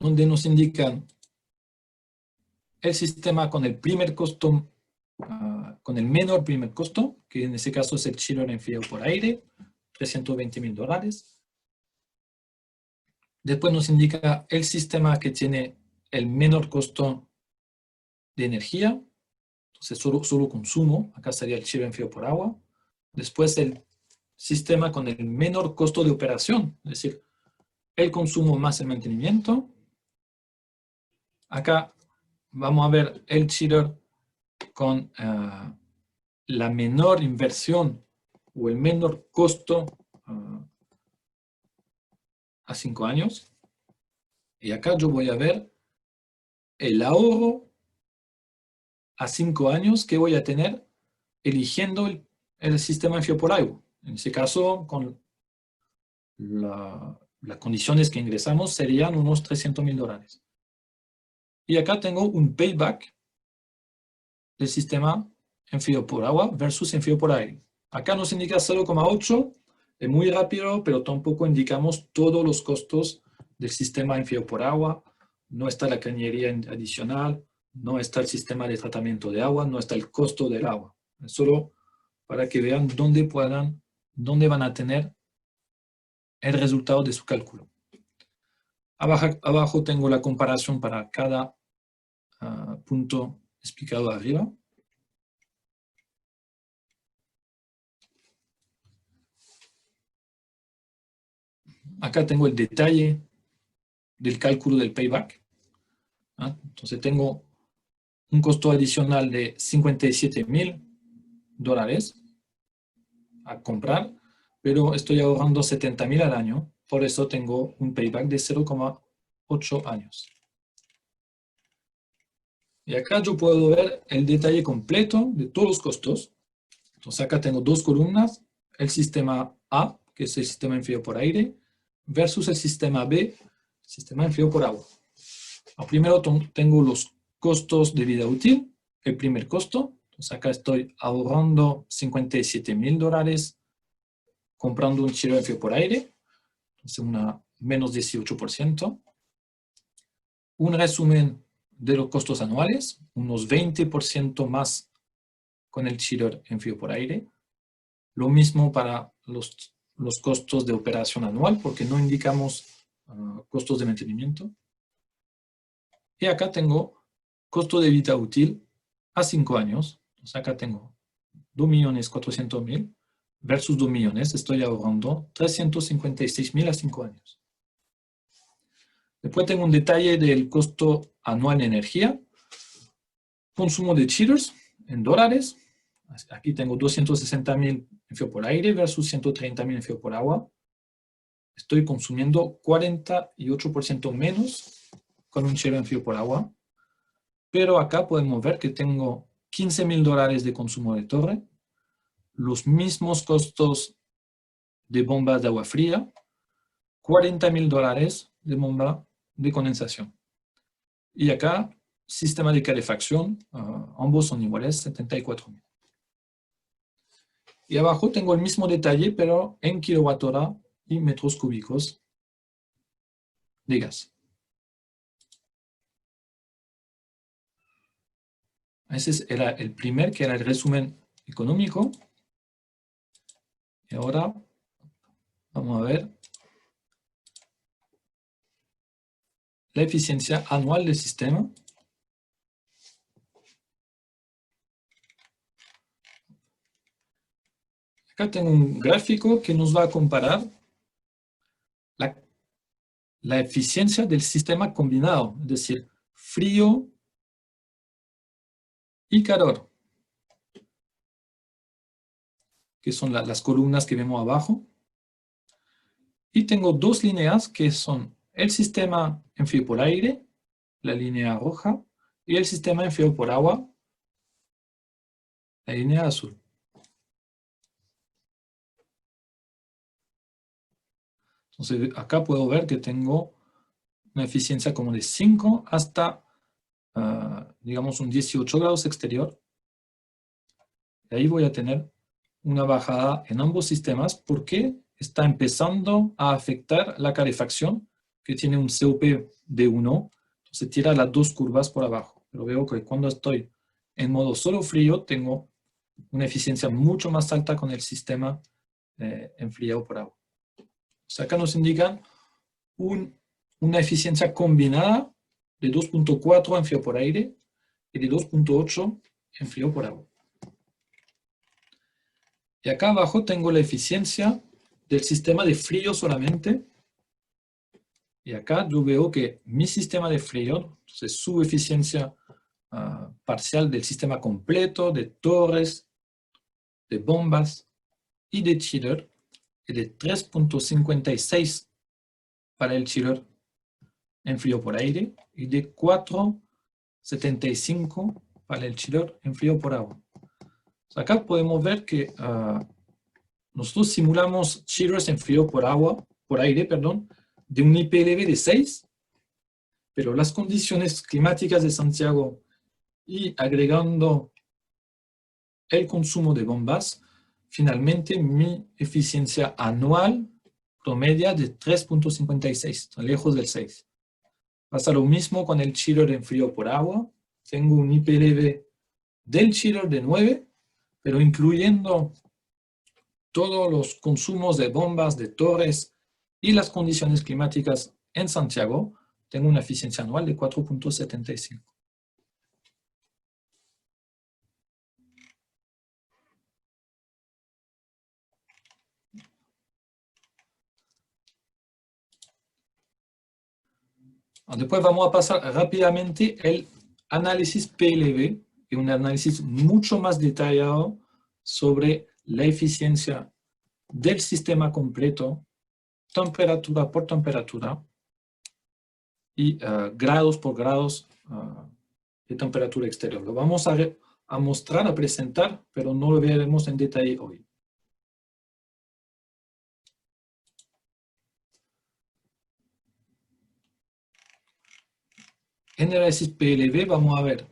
donde nos indican el sistema con el primer costo, con el menor primer costo, que en ese caso es el chiller enfriado por aire, $320,000. Después nos indica el sistema que tiene el menor costo de energía, entonces solo consumo, acá sería el chiller enfriado por agua. Después el sistema con el menor costo de operación, es decir, el consumo más el mantenimiento. Acá vamos a ver el chiller con la menor inversión o el menor costo a 5 años. Y acá yo voy a ver el ahorro a 5 años que voy a tener eligiendo el sistema enfriado por agua. En ese caso, con las condiciones que ingresamos serían unos $300,000. Y acá tengo un payback del sistema enfriado por agua versus enfriado por aire. Acá nos indica 0,8, es muy rápido, pero tampoco indicamos todos los costos del sistema enfriado por agua. No está la cañería adicional, no está el sistema de tratamiento de agua, no está el costo del agua. Es solo para que vean dónde van a tener el resultado de su cálculo. Abajo tengo la comparación para cada punto explicado arriba. Acá tengo el detalle del cálculo del payback. Entonces tengo un costo adicional de $57,000 a comprar, pero estoy ahorrando $70,000 al año, por eso tengo un payback de 0,8 años. Y acá yo puedo ver el detalle completo de todos los costos. Entonces acá tengo dos columnas, el sistema A, que es el sistema enfriado por aire, versus el sistema B, sistema enfriado por agua. Primero tengo los costos de vida útil, el primer costo. Entonces acá estoy ahorrando $57,000 comprando un chiller enfriado por aire, entonces menos 18%. Un resumen de los costos anuales, unos 20% más con el chiller enfriado por aire. Lo mismo para los costos de operación anual, porque no indicamos costos de mantenimiento. Y acá tengo costo de vida útil a 5 años. Entonces acá tengo 2.400.000 versus 2 millones. Estoy ahorrando 356.000 a 5 años. Después tengo un detalle del costo anual de energía. Consumo de chillers en dólares. Aquí tengo 260.000 enfriado por aire versus 130.000 enfriado por agua. Estoy consumiendo 48% menos con un chiller enfriado por agua. pero acá podemos ver que tengo $15.000 de consumo de torre, los mismos costos de bombas de agua fría, $40.000 de bomba de condensación. Y acá, sistema de calefacción, ambos son iguales, $74.000. Y abajo tengo el mismo detalle, pero en kilowatt-hora y metros cúbicos de gas. Ese era el primer, que era el resumen económico. Y ahora vamos a ver la eficiencia anual del sistema. Acá tengo un gráfico que nos va a comparar la eficiencia del sistema combinado, es decir, frío y calor, que son las columnas que vemos abajo. Y tengo dos líneas que son el sistema enfriado por aire, la línea roja, y el sistema enfriado por agua, la línea azul. Entonces, acá puedo ver que tengo una eficiencia como de 5 hasta, digamos, un 18 grados exterior. Y ahí voy a tener una bajada en ambos sistemas porque está empezando a afectar la calefacción, que tiene un COP de 1. Entonces tira las dos curvas por abajo. Pero veo que cuando estoy en modo solo frío, tengo una eficiencia mucho más alta con el sistema enfriado por agua. O sea, acá nos indican una eficiencia combinada de 2.4 enfriado por aire y de 2.8 enfriado por agua. Y acá abajo tengo la eficiencia del sistema de frío solamente. Y acá yo veo que mi sistema de frío, entonces su eficiencia parcial del sistema completo, de torres, de bombas y de chiller, es de 3.56 para el chiller en frío por aire y de 4.75 para el chiller en frío por agua. Acá podemos ver que nosotros simulamos chillers en frío por aire, de un IPLV de 6, pero las condiciones climáticas de Santiago y agregando el consumo de bombas, finalmente mi eficiencia anual promedia de 3.56, lejos del 6. Pasa lo mismo con el chiller en frío por agua. Tengo un IPLV del chiller de 9, pero incluyendo todos los consumos de bombas, de torres y las condiciones climáticas en Santiago, tengo una eficiencia anual de 4.75. Después vamos a pasar rápidamente el análisis PLV, y un análisis mucho más detallado sobre la eficiencia del sistema completo, temperatura por temperatura, y grados por grados de temperatura exterior. Lo vamos a mostrar, a presentar, pero no lo veremos en detalle hoy. En el análisis PLV vamos a ver,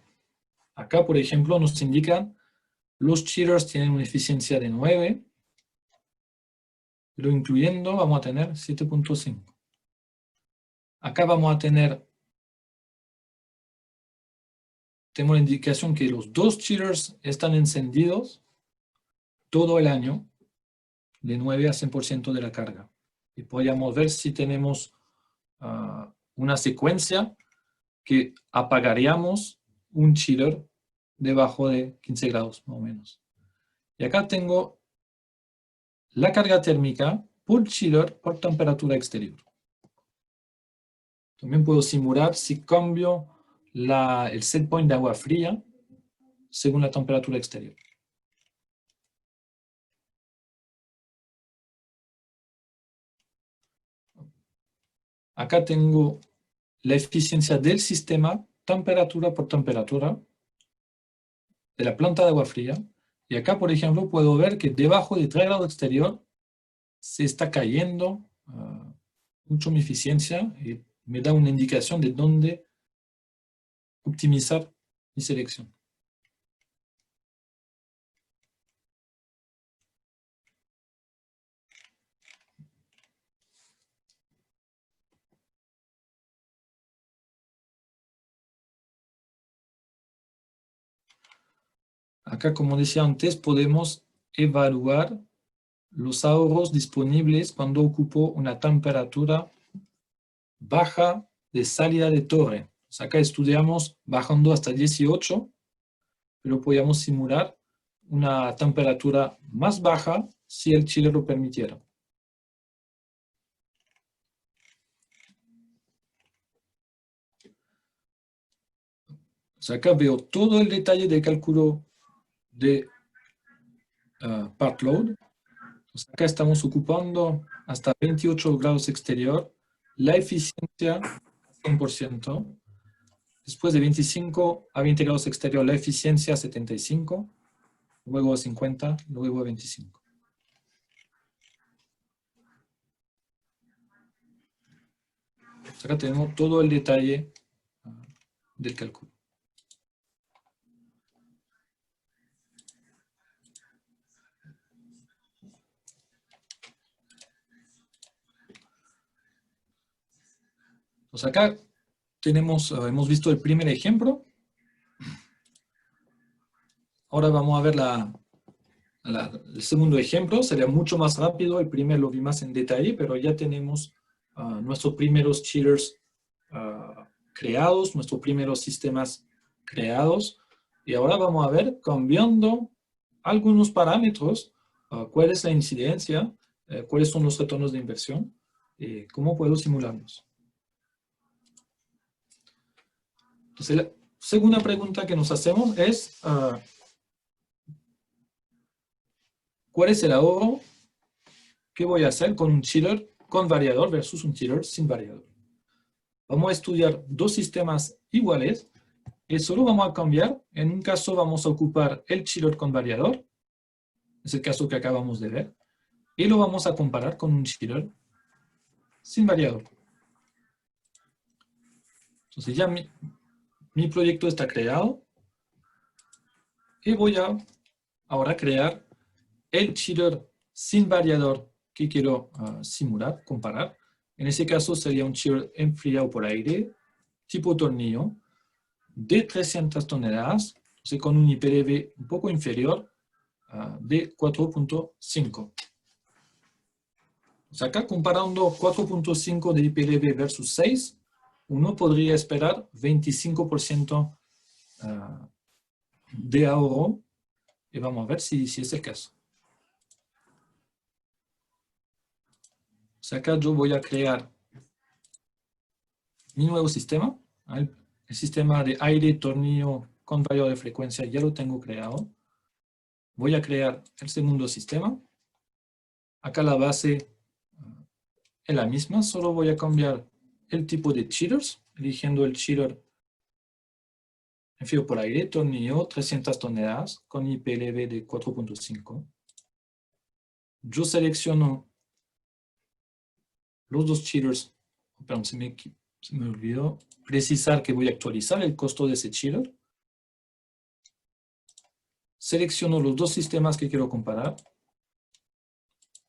acá por ejemplo nos indican los chillers tienen una eficiencia de 9, pero incluyendo vamos a tener 7.5. Acá vamos a tener, tengo la indicación que los dos chillers están encendidos todo el año, de 9 a 100% de la carga. Y podríamos ver si tenemos una secuencia que apagaríamos un chiller debajo de 15 grados, más o menos. Y acá tengo la carga térmica por chiller por temperatura exterior. También puedo simular si cambio el set point de agua fría según la temperatura exterior. Acá tengo la eficiencia del sistema temperatura por temperatura de la planta de agua fría. Y acá, por ejemplo, puedo ver que debajo de 3 grados exterior se está cayendo mucho mi eficiencia y me da una indicación de dónde optimizar mi selección. Acá, como decía antes, podemos evaluar los ahorros disponibles cuando ocupo una temperatura baja de salida de torre. Acá estudiamos bajando hasta 18, pero podíamos simular una temperatura más baja si el chiller lo permitiera. Acá veo todo el detalle del cálculo de part load. Acá estamos ocupando hasta 28 grados exterior, la eficiencia 100%, después de 25 a 20 grados exterior, la eficiencia 75, luego a 50, luego a 25. Acá tenemos todo el detalle del cálculo. Pues acá hemos visto el primer ejemplo. Ahora vamos a ver el segundo ejemplo. Sería mucho más rápido. El primero lo vi más en detalle, pero ya tenemos nuestros primeros chillers creados, nuestros primeros sistemas creados. Y ahora vamos a ver, cambiando algunos parámetros, cuál es la incidencia, cuáles son los retornos de inversión, y cómo puedo simularlos. Entonces, la segunda pregunta que nos hacemos es, ¿cuál es el ahorro que voy a hacer con un chiller con variador versus un chiller sin variador? Vamos a estudiar dos sistemas iguales y solo vamos a cambiar. En un caso vamos a ocupar el chiller con variador, es el caso que acabamos de ver, y lo vamos a comparar con un chiller sin variador. Entonces ya mi proyecto está creado y voy a ahora crear el chiller sin variador que quiero simular, comparar. En ese caso sería un chiller enfriado por aire, tipo tornillo, de 300 toneladas, o sea, con un IPLV un poco inferior de 4.5. O sea, acá comparando 4.5 de IPLV versus 6, uno podría esperar 25% de ahorro, y vamos a ver si es el caso. O sea, acá yo voy a crear mi nuevo sistema. El sistema de aire tornillo con variador de frecuencia ya lo tengo creado. Voy a crear el segundo sistema. Acá la base es la misma, solo voy a cambiar el tipo de chillers, eligiendo el chiller enfriado por aire, tornillo, 300 toneladas, con IPLV de 4.5. Yo selecciono los dos chillers. Perdón, se me olvidó precisar que voy a actualizar el costo de ese chiller. Selecciono los dos sistemas que quiero comparar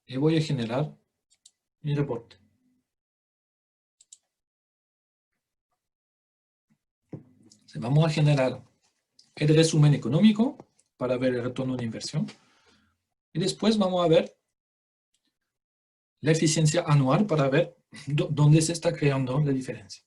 y voy a generar mi reporte. Vamos a generar el resumen económico para ver el retorno de inversión. Y después vamos a ver la eficiencia anual para ver dónde se está creando la diferencia.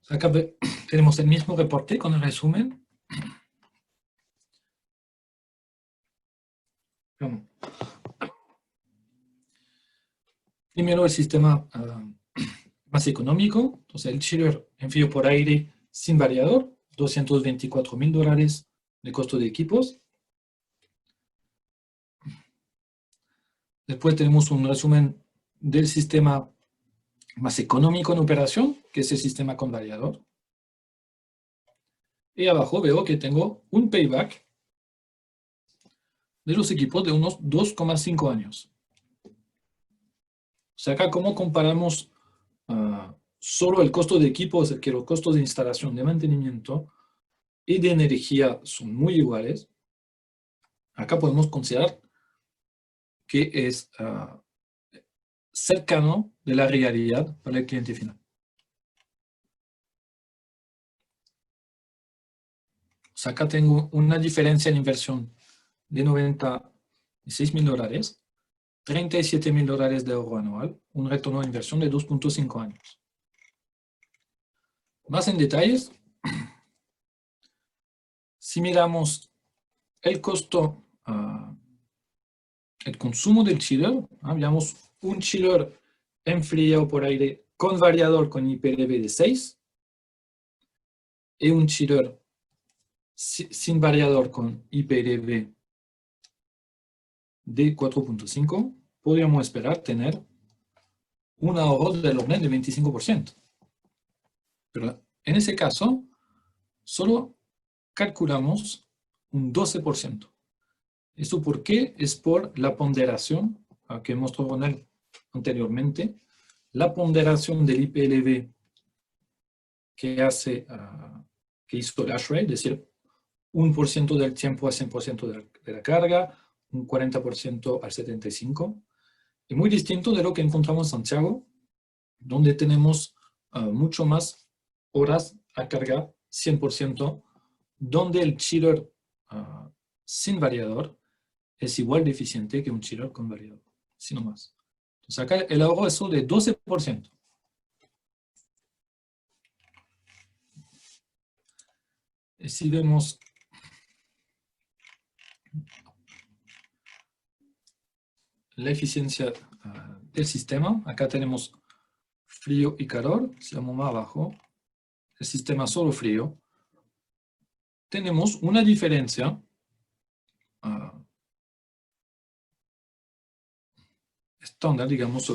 Acá tenemos el mismo reporte con el resumen. Primero el sistema más económico, entonces el chiller enfrío por aire sin variador, $224,000 de costo de equipos. Después tenemos un resumen del sistema más económico en operación, que es el sistema con variador. Y abajo veo que tengo un payback de los equipos de unos 2,5 años. O sea, acá cómo comparamos solo el costo de equipo, es decir, que los costos de instalación, de mantenimiento y de energía son muy iguales. Acá podemos considerar que es cercano de la realidad para el cliente final. O sea, acá tengo una diferencia en inversión de $96,000, $37,000 de ahorro anual, un retorno de inversión de 2,5 años. Más en detalles, si miramos el costo, el consumo del chiller, veamos un chiller enfriado por aire con variador con IPLV de 6 y un chiller sin variador con IPLV de 4,5, podríamos esperar tener un ahorro del orden de 25%. Pero en ese caso, solo calculamos un 12%. ¿Esto por qué? Es por la ponderación que mostró Ronald anteriormente, la ponderación del IPLV que hizo el ASHRAE, es decir, 1% del tiempo a 100% de la carga, un 40% al 75%, y muy distinto de lo que encontramos en Santiago, donde tenemos mucho más horas a cargar, 100%, donde el chiller sin variador es igual de eficiente que un chiller con variador, sino más. Entonces acá el ahorro es solo de 12%. Y si vemos la eficiencia del sistema, acá tenemos frío y calor. Si vamos más abajo, el sistema solo frío, tenemos una diferencia estándar, digamos,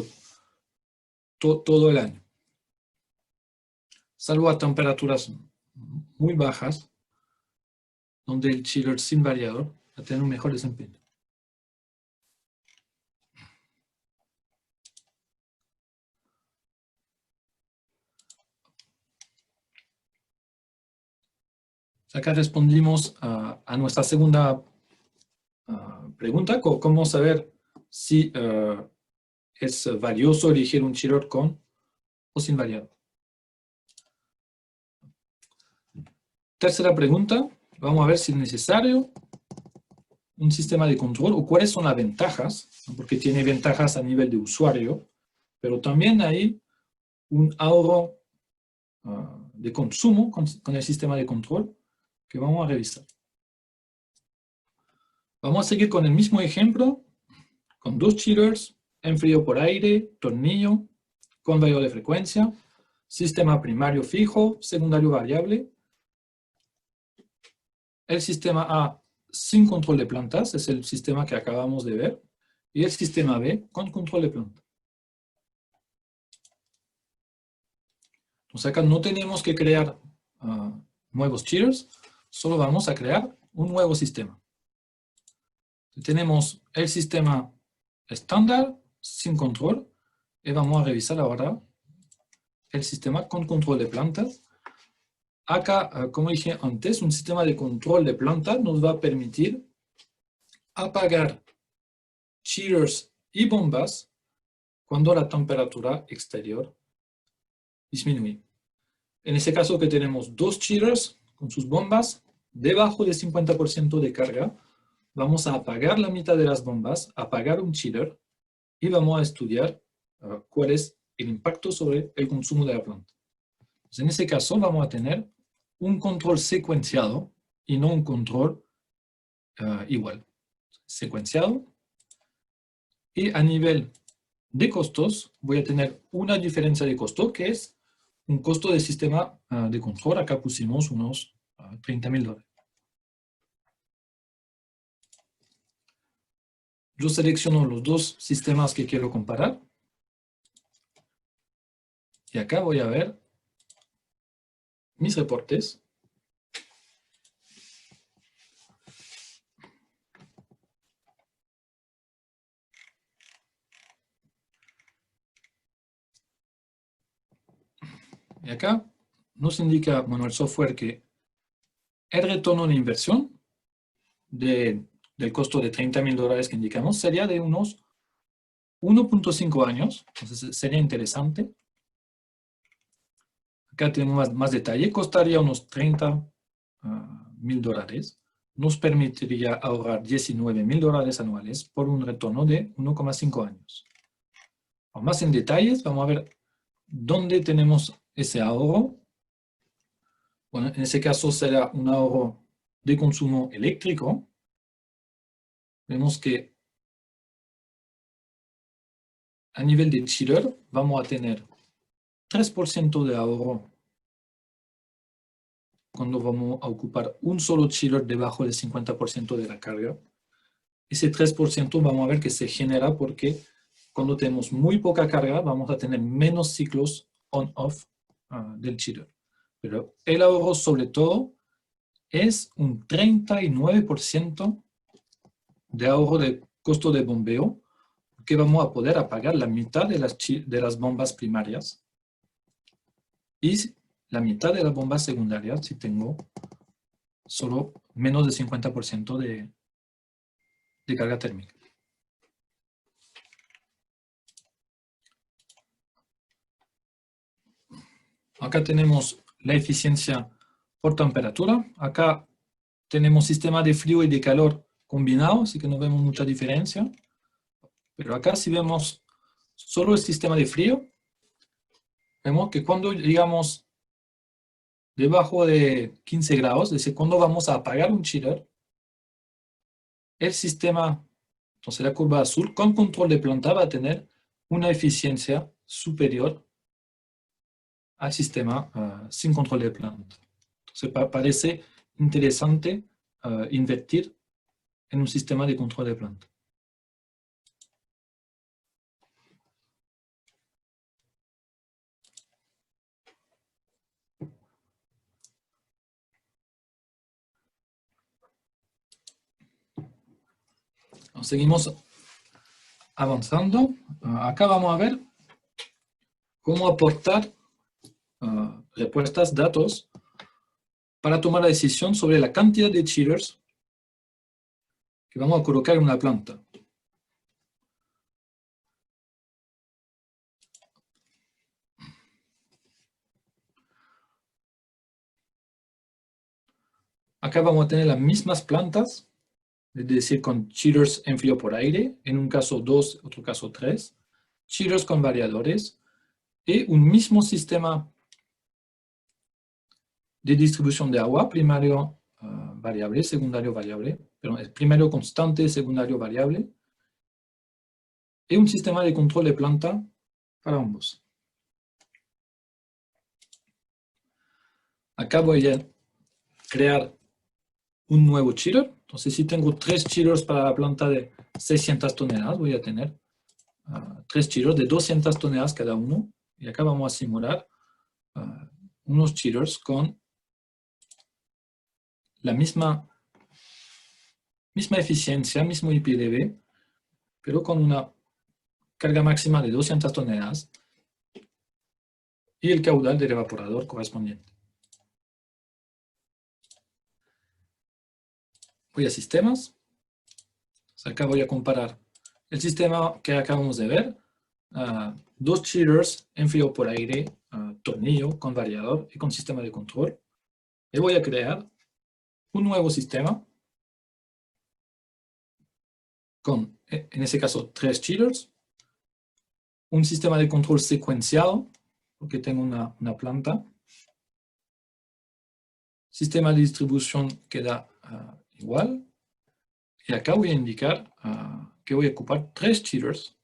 todo el año. Salvo a temperaturas muy bajas, donde el chiller sin variador va a tener un mejor desempeño. Acá respondimos a nuestra segunda pregunta, cómo saber si es valioso elegir un chiller con o sin variador. Tercera pregunta, vamos a ver si es necesario un sistema de control o cuáles son las ventajas, porque tiene ventajas a nivel de usuario, pero también hay un ahorro de consumo con el sistema de control que vamos a revisar. Vamos a seguir con el mismo ejemplo, con dos chillers, enfrío por aire, tornillo, con variador de frecuencia, sistema primario fijo, secundario variable. El sistema A sin control de plantas, es el sistema que acabamos de ver, y el sistema B con control de planta. Entonces acá no tenemos que crear nuevos chillers, solo vamos a crear un nuevo sistema. Tenemos el sistema estándar sin control y vamos a revisar ahora el sistema con control de plantas. Acá, como dije antes, un sistema de control de planta nos va a permitir apagar chillers y bombas cuando la temperatura exterior disminuye. En este caso que tenemos dos chillers con sus bombas debajo de 50% de carga, vamos a apagar la mitad de las bombas, apagar un chiller y vamos a estudiar cuál es el impacto sobre el consumo de la planta. Entonces, en ese caso vamos a tener un control secuenciado y no un control igual. Secuenciado. Y a nivel de costos, voy a tener una diferencia de costo que es un costo del sistema de control. Acá pusimos unos $30,000. Yo selecciono los dos sistemas que quiero comparar. Y acá voy a ver mis reportes. Y acá nos indica, bueno, el software que el retorno de inversión del costo de $30,000 que indicamos sería de unos 1.5 años. Entonces sería interesante. Acá tenemos más detalle. Costaría unos $30,000. Nos permitiría ahorrar $19,000 anuales por un retorno de 1,5 años. Más en detalles, vamos a ver dónde tenemos ese ahorro. Bueno, en ese caso será un ahorro de consumo eléctrico. Vemos que a nivel de chiller vamos a tener 3% de ahorro cuando vamos a ocupar un solo chiller debajo del 50% de la carga. Ese 3% vamos a ver que se genera porque cuando tenemos muy poca carga vamos a tener menos ciclos on-off del chiller. Pero el ahorro sobre todo es un 39% de ahorro de costo de bombeo, que vamos a poder apagar la mitad de las bombas primarias y la mitad de las bombas secundarias si tengo solo menos del 50% de carga térmica. Acá tenemos la eficiencia por temperatura. Acá tenemos sistema de frío y de calor combinado, así que no vemos mucha diferencia. Pero acá si vemos solo el sistema de frío, vemos que cuando llegamos debajo de 15 grados, es decir, cuando vamos a apagar un chiller, el sistema, entonces la curva azul, con control de planta va a tener una eficiencia superior al sistema sin control de planta. Entonces parece interesante invertir en un sistema de control de planta. Seguimos avanzando. Acá vamos a ver cómo aportar respuestas, datos, para tomar la decisión sobre la cantidad de chillers que vamos a colocar en una planta. Acá vamos a tener las mismas plantas, es decir, con chillers en frío por aire, en un caso 2, otro caso 3, chillers con variadores, y un mismo sistema de distribución de agua, primario variable, secundario variable, pero es primario constante, secundario variable, y un sistema de control de planta para ambos. Acá voy a crear un nuevo chiller. Entonces, si tengo 3 chillers para la planta de 600 toneladas, voy a tener 3 chillers de 200 toneladas cada uno. Y acá vamos a simular unos chillers con la misma eficiencia, mismo IPDB, pero con una carga máxima de 200 toneladas y el caudal del evaporador correspondiente. Voy a sistemas. Acá voy a comparar el sistema que acabamos de ver. 2 chillers en frío por aire, tornillo con variador y con sistema de control. Y voy a crear un nuevo sistema con, en ese caso, 3 chillers, un sistema de control secuenciado, porque tengo una planta, sistema de distribución queda igual, y acá voy a indicar que voy a ocupar 3 chillers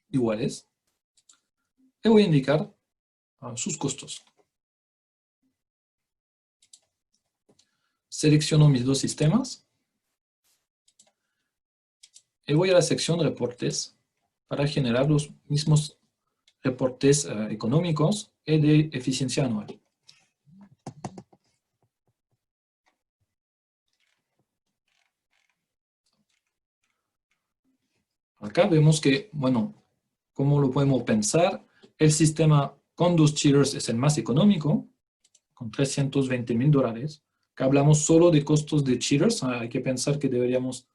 iguales y voy a indicar sus costos. Selecciono mis dos sistemas y voy a la sección reportes para generar los mismos reportes económicos y de eficiencia anual. Acá vemos que, bueno, ¿cómo lo podemos pensar? El sistema con 2 chillers es el más económico, con $320,000. Acá hablamos solo de costos de chillers. Hay que pensar que deberíamos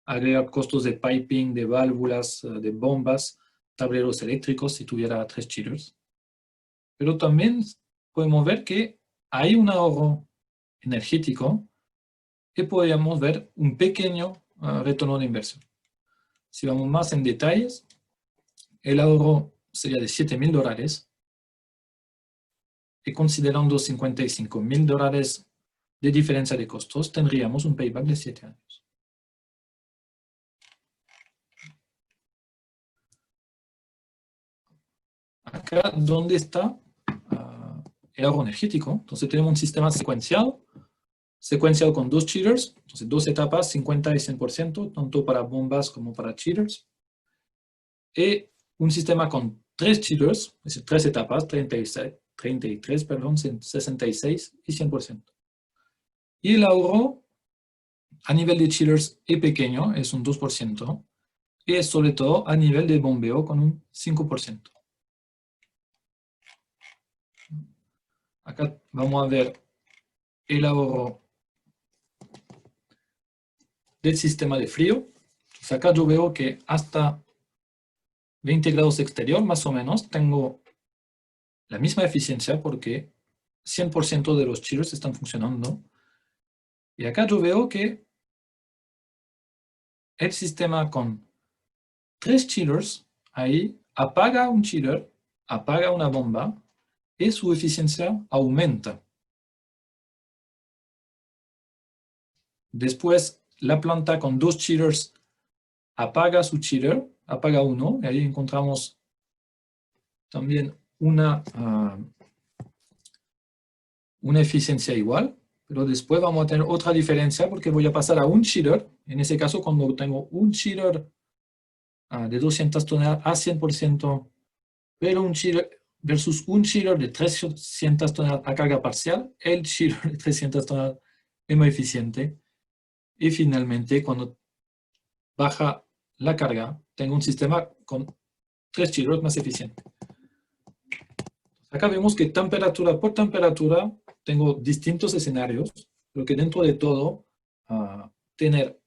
agregar costos de piping, de válvulas, de bombas, tableros eléctricos si tuviera 3 chillers. Pero también podemos ver que hay un ahorro energético y podríamos ver un pequeño retorno de inversión. Si vamos más en detalles, el ahorro sería de $7,000 y considerando $55,000 de diferencia de costos, tendríamos un payback de 7 años. Acá, ¿dónde está el ahorro energético? Entonces tenemos un sistema secuencial con 2 chillers, entonces 2 etapas, 50 y 100%, tanto para bombas como para chillers. Y un sistema con 3 chillers, es decir, 3 etapas, 33, 66 y 100%. Y el ahorro a nivel de chillers es pequeño, es un 2%, y es sobre todo a nivel de bombeo con un 5%. Acá vamos a ver el ahorro del sistema de frío. Entonces acá yo veo que hasta 20 grados exterior, más o menos, tengo la misma eficiencia porque 100% de los chillers están funcionando. Y acá yo veo que el sistema con 3 chillers, ahí apaga un chiller, apaga una bomba y su eficiencia aumenta. Después, la planta con 2 chillers apaga su chiller, apaga uno, y ahí encontramos también una eficiencia igual, pero después vamos a tener otra diferencia porque voy a pasar a un chiller. En ese caso, cuando tengo un chiller de 200 toneladas a 100%, pero un chiller versus un chiller de 300 toneladas a carga parcial, el chiller de 300 toneladas es más eficiente. Y finalmente, cuando baja la carga, tengo un sistema con 3 chillers más eficiente. Acá vemos que temperatura por temperatura tengo distintos escenarios, pero que dentro de todo, tener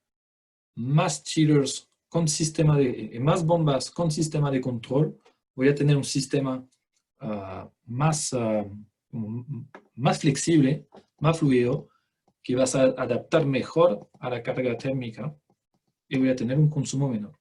más chillers con sistema más bombas con sistema de control, voy a tener un sistema más flexible, más fluido, que va a adaptar mejor a la carga térmica y voy a tener un consumo menor.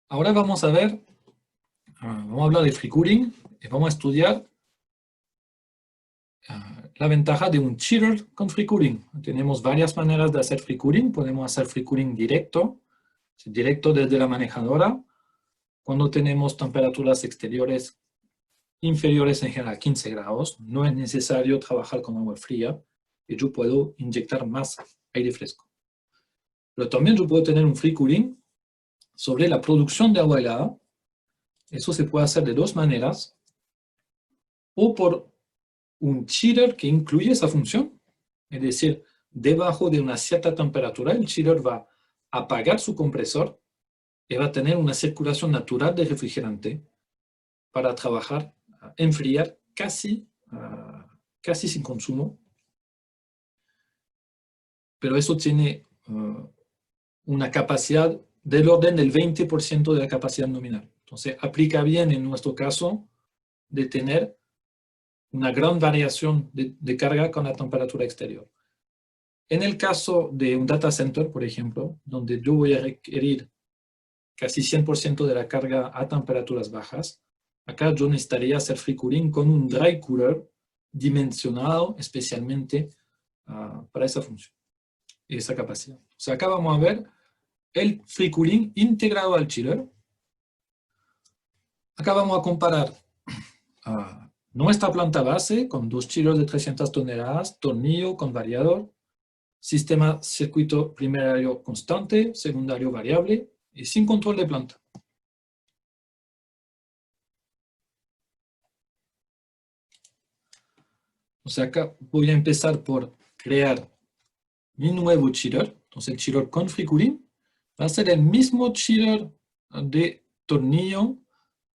Ahora vamos a ver, vamos a hablar de free cooling y vamos a estudiar la ventaja de un chiller con free cooling. Tenemos varias maneras de hacer free cooling. Podemos hacer free cooling directo desde la manejadora, cuando tenemos temperaturas exteriores inferiores en general a 15 grados. No es necesario trabajar con agua fría y yo puedo inyectar más aire fresco. Pero también yo puedo tener un free cooling sobre la producción de agua helada. Eso se puede hacer de dos maneras. O por un chiller que incluye esa función. Es decir, debajo de una cierta temperatura, el chiller va a apagar su compresor y va a tener una circulación natural de refrigerante para trabajar, enfriar casi sin consumo. Pero eso tiene una capacidad del orden del 20% de la capacidad nominal. Entonces, aplica bien en nuestro caso de tener una gran variación de carga con la temperatura exterior. En el caso de un data center, por ejemplo, donde yo voy a requerir casi 100% de la carga a temperaturas bajas, acá yo necesitaría hacer free cooling con un dry cooler dimensionado especialmente para esa función y esa capacidad. O sea, acá vamos a ver el free cooling integrado al chiller. Acá vamos a comparar nuestra planta base con 2 chillers de 300 toneladas, tornillo con variador, sistema circuito primario constante, secundario variable y sin control de planta. O sea, acá voy a empezar por crear mi nuevo chiller. Entonces el chiller con free cooling va a ser el mismo chiller de tornillo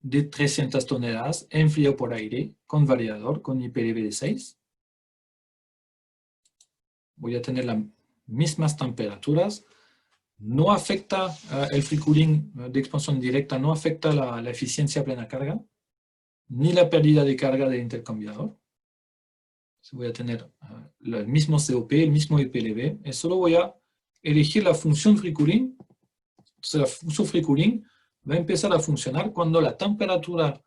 de 300 toneladas, enfriado por aire, con variador, con IPLV de 6. Voy a tener las mismas temperaturas. No afecta el free cooling de expansión directa, no afecta la eficiencia a plena carga, ni la pérdida de carga de intercambiador. Voy a tener el mismo COP, el mismo IPLV, y solo voy a elegir la función free cooling. Entonces la función free cooling va a empezar a funcionar cuando la temperatura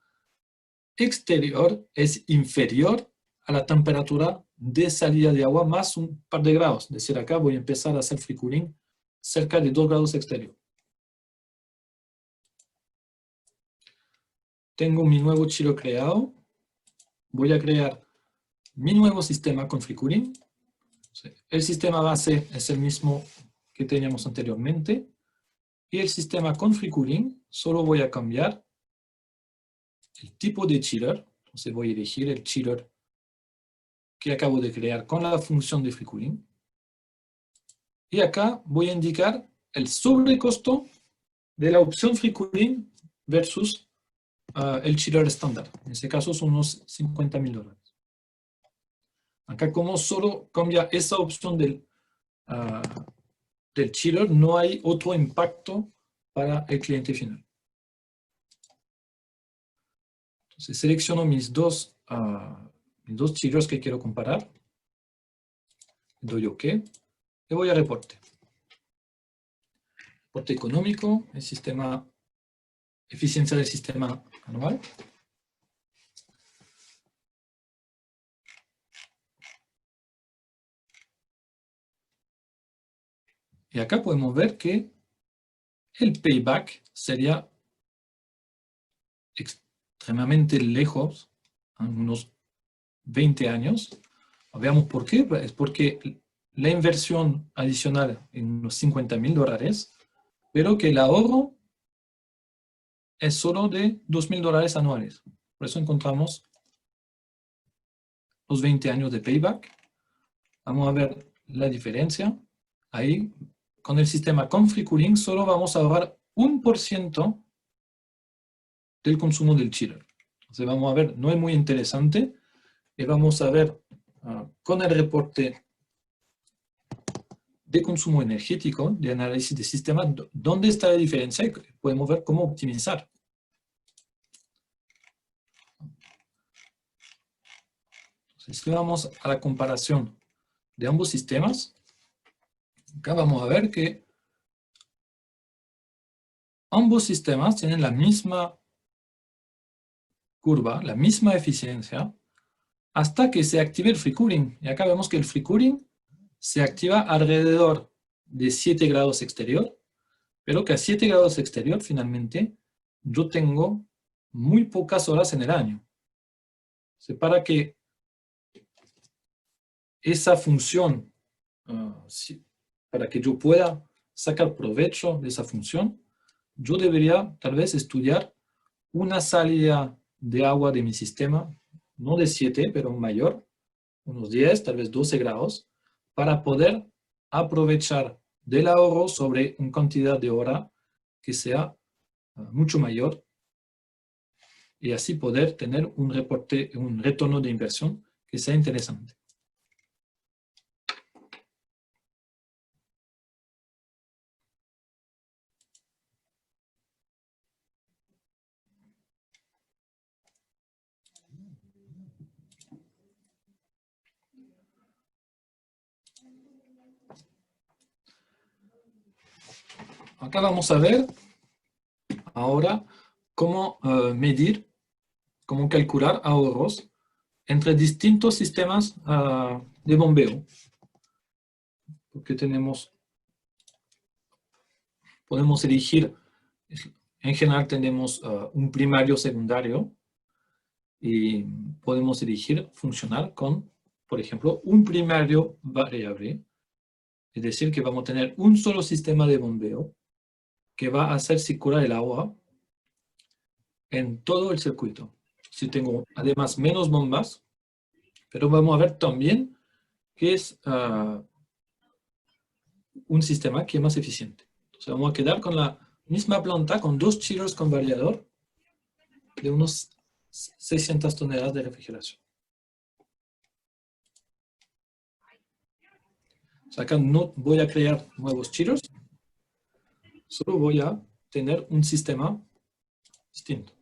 exterior es inferior a la temperatura de salida de agua más un par de grados. Es decir, acá voy a empezar a hacer free cooling cerca de 2 grados exterior. Tengo mi nuevo chiller creado. Voy a crear mi nuevo sistema con free cooling. El sistema base es el mismo que teníamos anteriormente. Y el sistema con free cooling, solo voy a cambiar el tipo de chiller. Entonces voy a elegir el chiller que acabo de crear con la función de free cooling. Y acá voy a indicar el sobrecosto de la opción free cooling versus el chiller estándar. En este caso son unos $50,000. Acá como solo cambia esa opción del chiller, no hay otro impacto para el cliente final. Entonces selecciono mis dos chillers que quiero comparar. Doy OK. Y voy a reporte. Reporte económico, el sistema, eficiencia del sistema anual. Y acá podemos ver que el payback sería extremadamente lejos, unos 20 años. Veamos por qué. Es porque la inversión adicional en unos $50,000, pero que el ahorro es solo de $2,000 anuales. Por eso encontramos los 20 años de payback. Vamos a ver la diferencia. Ahí, con el sistema con free cooling, solo vamos a ahorrar 1% del consumo del chiller. Entonces vamos a ver, no es muy interesante. Y vamos a ver con el reporte de consumo energético, de análisis de sistema, dónde está la diferencia y podemos ver cómo optimizar. Entonces, si vamos a la comparación de ambos sistemas, acá vamos a ver que ambos sistemas tienen la misma curva, la misma eficiencia, hasta que se active el free cooling. Y acá vemos que el free cooling se activa alrededor de 7 grados exterior, pero que a 7 grados exterior, finalmente, yo tengo muy pocas horas en el año. Para que esa función, para que yo pueda sacar provecho de esa función, yo debería tal vez estudiar una salida de agua de mi sistema, no de 7, pero mayor, unos 10, tal vez 12 grados, para poder aprovechar del ahorro sobre una cantidad de hora que sea mucho mayor y así poder tener un retorno de inversión que sea interesante. acá vamos a ver ahora cómo medir, cómo calcular ahorros entre distintos sistemas de bombeo. Porque podemos elegir, en general tenemos un primario, secundario, y podemos elegir funcionar con, por ejemplo, un primario variable. Es decir, que vamos a tener un solo sistema de bombeo que va a hacer circular el agua en todo el circuito. Si tengo además menos bombas, pero vamos a ver también que es un sistema que es más eficiente. Entonces vamos a quedar con la misma planta con 2 chillers con variador de unos 600 toneladas de refrigeración. O sea, acá no voy a crear nuevos chillers, solo voy a tener un sistema distinto.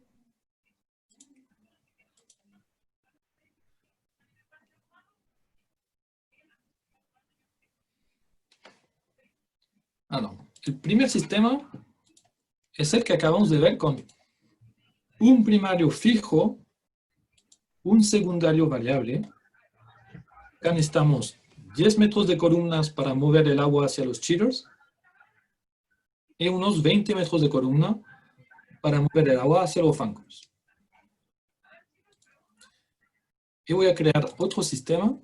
No. El primer sistema es el que acabamos de ver con un primario fijo, un secundario variable. Acá necesitamos 10 metros de columnas para mover el agua hacia los chillers y unos 20 metros de columna para mover el agua hacia los fangos. Y voy a crear otro sistema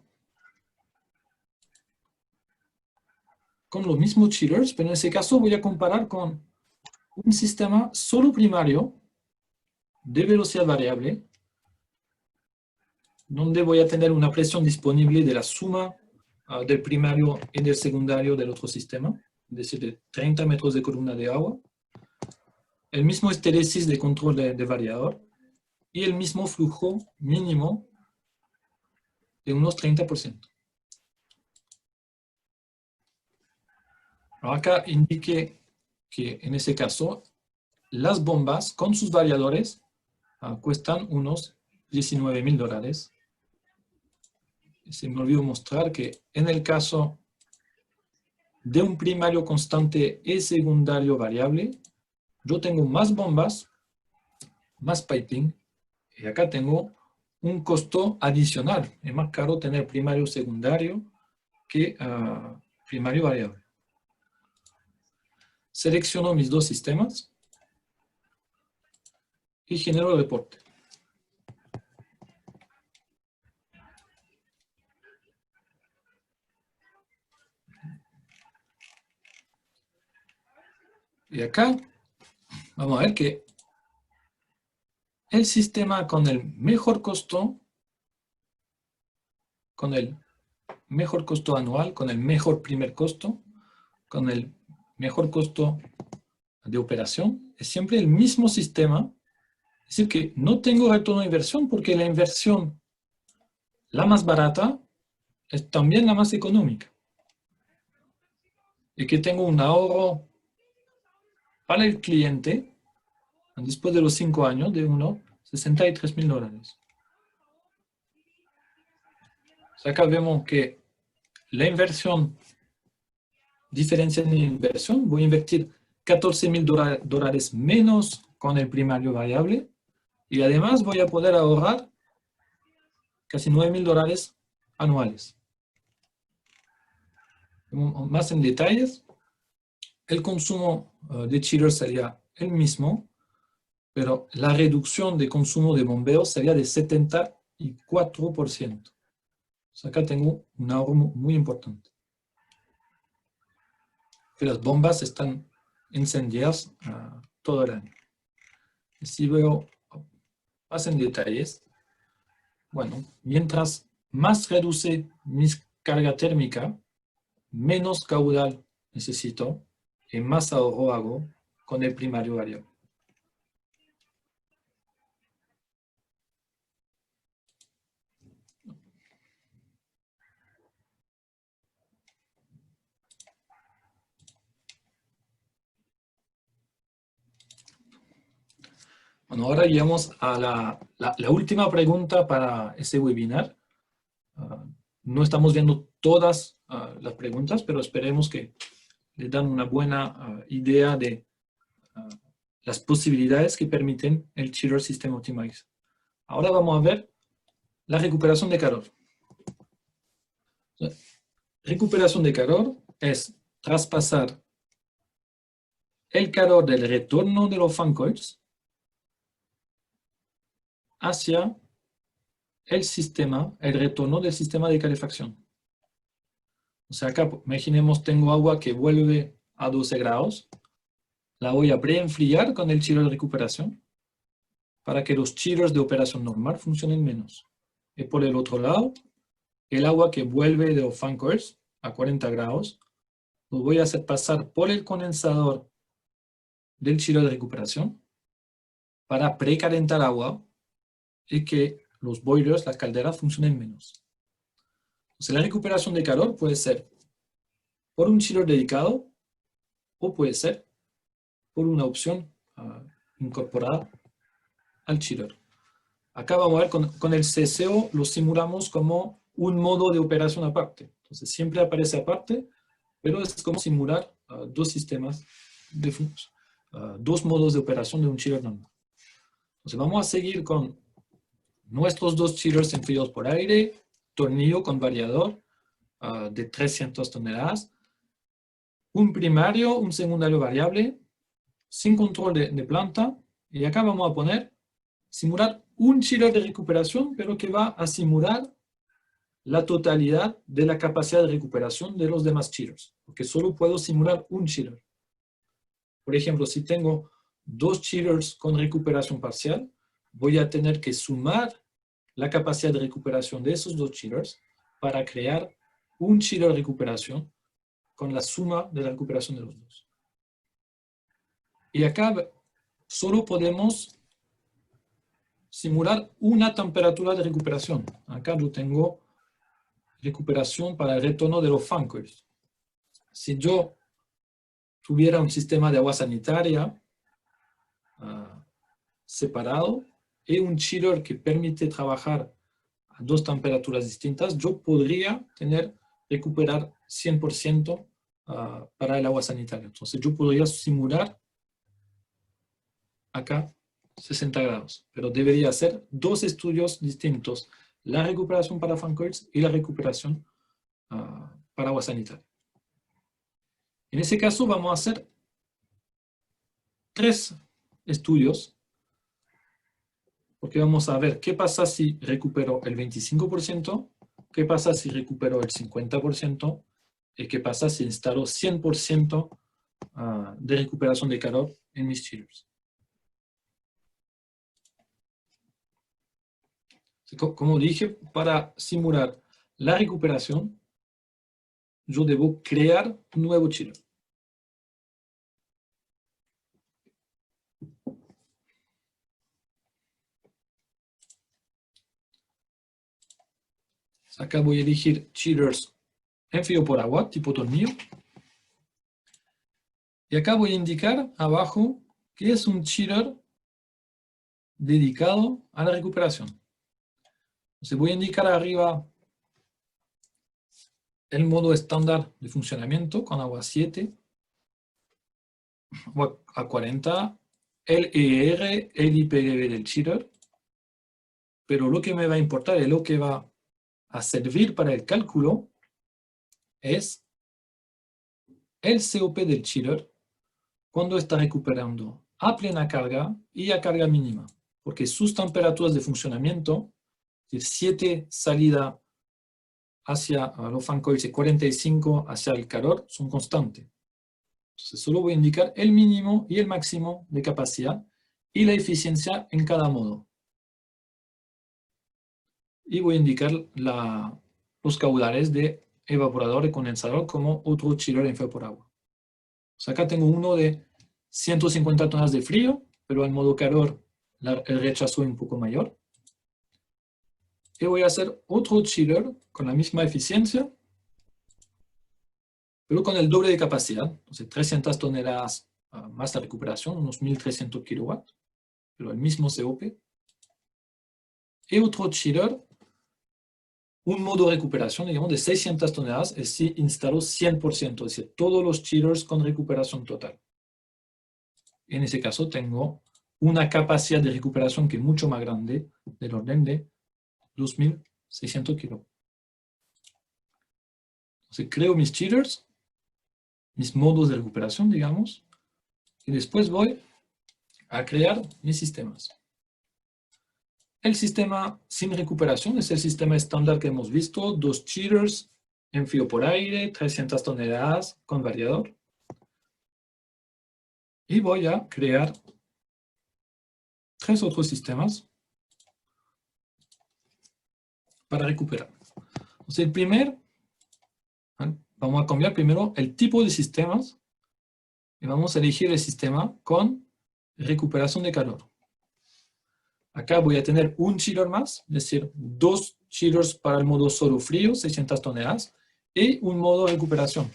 con los mismos chillers, pero en ese caso voy a comparar con un sistema solo primario de velocidad variable, donde voy a tener una presión disponible de la suma del primario y del secundario del otro sistema, es decir, de 30 metros de columna de agua, el mismo estéresis de control de variador y el mismo flujo mínimo de unos 30%. Acá indique que en ese caso las bombas con sus variadores cuestan unos $19,000. Se me olvidó mostrar que en el caso de un primario constante y secundario variable, yo tengo más bombas, más piping, y acá tengo un costo adicional. Es más caro tener primario secundario que primario variable. Selecciono mis dos sistemas y genero el reporte. Y acá vamos a ver que el sistema con el mejor costo anual, con el mejor primer costo, con el mejor costo de operación, es siempre el mismo sistema. Es decir, que no tengo retorno de inversión porque la inversión, la más barata, es también la más económica. Y que tengo un ahorro para el cliente, después de los 5 años, de unos $63,000. O sea, acá vemos que la inversión, diferencia de inversión, voy a invertir $14,000 menos con el primario variable y además voy a poder ahorrar casi $9,000 anuales. Más en detalles, el consumo de chillers sería el mismo, pero la reducción de consumo de bombeo sería de 74%. O sea, acá tengo un ahorro muy importante. Que las bombas están encendidas todo el año. Y si veo más en detalles, bueno, mientras más reduce mi carga térmica, menos caudal necesito y más ahorro hago con el primario variable. Bueno, ahora llegamos a la última pregunta para este webinar. No estamos viendo todas las preguntas, pero esperemos que le dan una buena idea de las posibilidades que permiten el Chiller System Optimizer. Ahora vamos a ver la recuperación de calor. Recuperación de calor es traspasar el calor del retorno de los fan coils hacia el sistema, el retorno del sistema de calefacción. O sea, acá imaginemos tengo agua que vuelve a 12 grados, la voy a preenfriar con el chiller de recuperación para que los chillers de operación normal funcionen menos. Y por el otro lado, el agua que vuelve de los fan coils a 40 grados, lo voy a hacer pasar por el condensador del chiller de recuperación para precalentar agua y que los boilers, las calderas, funcionen menos. Entonces, la recuperación de calor puede ser por un chiller dedicado o puede ser por una opción incorporada al chiller. Acá vamos a ver con el CSO lo simulamos como un modo de operación aparte. Entonces siempre aparece aparte, pero es como simular dos sistemas, dos modos de operación de un chiller normal. Entonces vamos a seguir con nuestros dos chillers enfriados por aire, tornillo con variador de 300 toneladas, un primario, un secundario variable, sin control de planta, y acá vamos a poner simular un chiller de recuperación, pero que va a simular la totalidad de la capacidad de recuperación de los demás chillers, porque solo puedo simular un chiller. Por ejemplo, si tengo dos chillers con recuperación parcial, voy a tener que sumar la capacidad de recuperación de esos dos chillers para crear un chiller de recuperación con la suma de la recuperación de los dos. Y acá solo podemos simular una temperatura de recuperación. Acá yo tengo recuperación para el retorno de los fan coils. Si yo tuviera un sistema de agua sanitaria separado y un chiller que permite trabajar a dos temperaturas distintas, yo podría recuperar 100% para el agua sanitaria. Entonces yo podría simular acá 60 grados, pero debería ser dos estudios distintos, la recuperación para fan coils y la recuperación para agua sanitaria. En ese caso vamos a hacer 3 estudios, porque vamos a ver qué pasa si recupero el 25%, qué pasa si recupero el 50%, y qué pasa si instalo 100% de recuperación de calor en mis chillers. Como dije, para simular la recuperación, yo debo crear un nuevo chiller. Acá voy a elegir chillers enfriado por agua, tipo tornillo. Y acá voy a indicar abajo que es un chiller dedicado a la recuperación. Entonces voy a indicar arriba el modo estándar de funcionamiento con agua 7, a 40, el ER, el IPV del chiller, pero lo que me va a importar y lo que va a servir para el cálculo es el COP del chiller cuando está recuperando a plena carga y a carga mínima, porque sus temperaturas de funcionamiento, de 7 salida hacia los fan coils y 45 hacia el calor, son constantes. Entonces solo voy a indicar el mínimo y el máximo de capacidad y la eficiencia en cada modo. Y voy a indicar los caudales de evaporador y condensador como otro chiller enfriado por agua. O sea, acá tengo uno de 150 toneladas de frío, pero en modo calor el rechazo es un poco mayor. Y voy a hacer otro chiller con la misma eficiencia, pero con el doble de capacidad. Entonces 300 toneladas más la recuperación, unos 1300 kilowatts, pero el mismo COP. Y otro chiller, un modo de recuperación, digamos, de 600 toneladas es si instalo 100%, es decir, todos los chillers con recuperación total. En ese caso tengo una capacidad de recuperación que es mucho más grande, del orden de 2.600 kilos. Entonces creo mis chillers, mis modos de recuperación, digamos, y después voy a crear mis sistemas. El sistema sin recuperación es el sistema estándar que hemos visto, 2 chillers, enfrío por aire, 300 toneladas con variador. Y voy a crear 3 otros sistemas para recuperar. Entonces el primer, vamos a cambiar primero el tipo de sistemas y vamos a elegir el sistema con recuperación de calor. Acá voy a tener un chiller más, es decir, 2 chillers para el modo solo frío, 600 toneladas, y un modo de recuperación.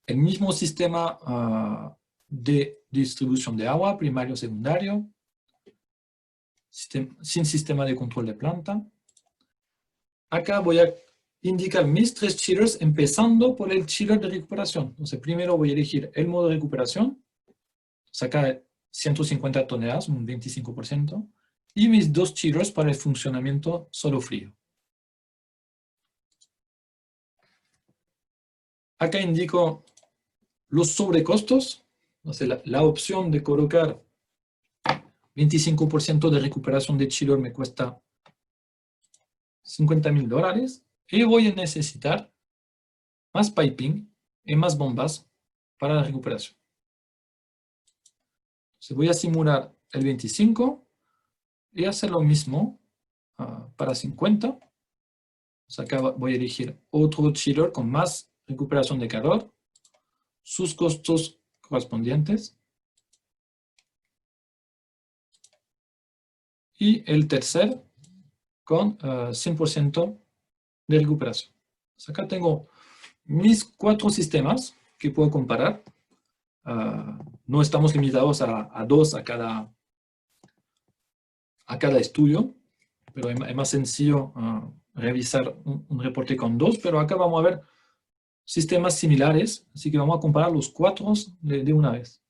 El mismo sistema de distribución de agua, primario, secundario, sin sistema de control de planta. Acá voy a indicar mis 3 chillers empezando por el chiller de recuperación. Entonces primero voy a elegir el modo de recuperación, sacar 150 toneladas, un 25%, y mis 2 chillers para el funcionamiento solo frío. Acá indico los sobrecostos, entonces la opción de colocar 25% de recuperación de chiller me cuesta $50.000 y voy a necesitar más piping y más bombas para la recuperación. Entonces voy a simular el 25 y hacer lo mismo para 50. Entonces acá voy a elegir otro chiller con más recuperación de calor, sus costos correspondientes. Y el tercer con 100% de recuperación. Entonces acá tengo mis 4 sistemas que puedo comparar. No estamos limitados a 2 a cada estudio, pero es más sencillo revisar un reporte con 2, pero acá vamos a ver sistemas similares, así que vamos a comparar los 4 de una vez.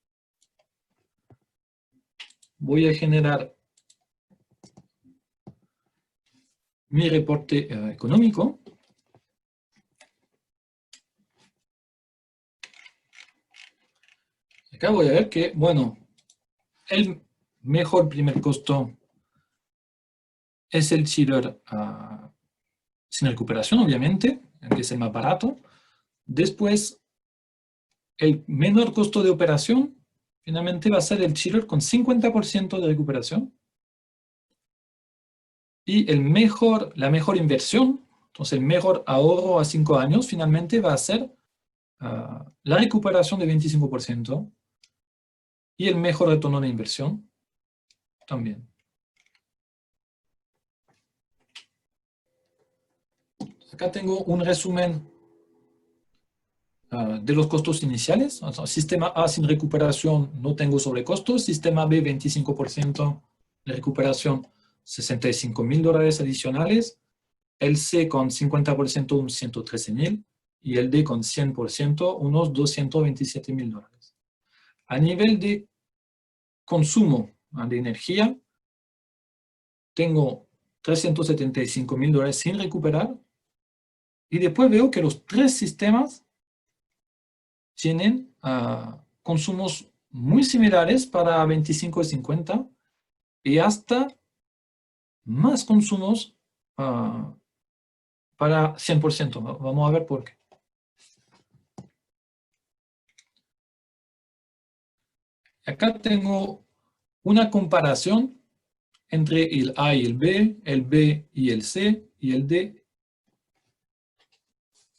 Voy a generar mi reporte económico. Acá voy a ver que, bueno, el mejor primer costo es el chiller sin recuperación, obviamente, que es el más barato. Después, el menor costo de operación, finalmente va a ser el chiller con 50% de recuperación. Y la mejor inversión, entonces el mejor ahorro a 5 años, finalmente va a ser la recuperación de 25% y el mejor retorno de inversión también. Acá tengo un resumen de los costos iniciales. O sea, sistema A sin recuperación no tengo sobrecostos. Sistema B 25% de recuperación, $65.000 adicionales. El C con 50% unos $113.000 y el D con 100% unos $227.000. A nivel de consumo de energía, tengo $375.000 sin recuperar y después veo que los 3 sistemas tienen consumos muy similares para 25 y 50 y hasta más consumos para 100%. Vamos a ver por qué. Acá tengo una comparación entre el A y el B y el C, y el D,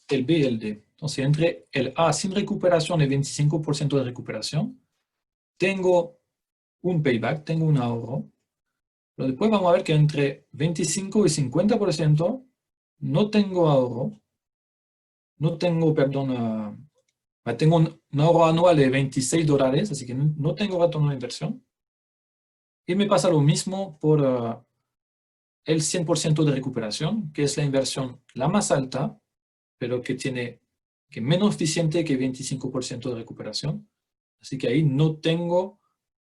el B y el D. Entonces, entre el A sin recuperación y 25% de recuperación, tengo un payback, tengo un ahorro. Pero después vamos a ver que entre 25 y 50% no tengo ahorro. No tengo, perdón, tengo un ahorro anual de $26, así que no tengo retorno de inversión. Y me pasa lo mismo por el 100% de recuperación, que es la inversión la más alta, pero que es menos eficiente que 25% de recuperación. Así que ahí no tengo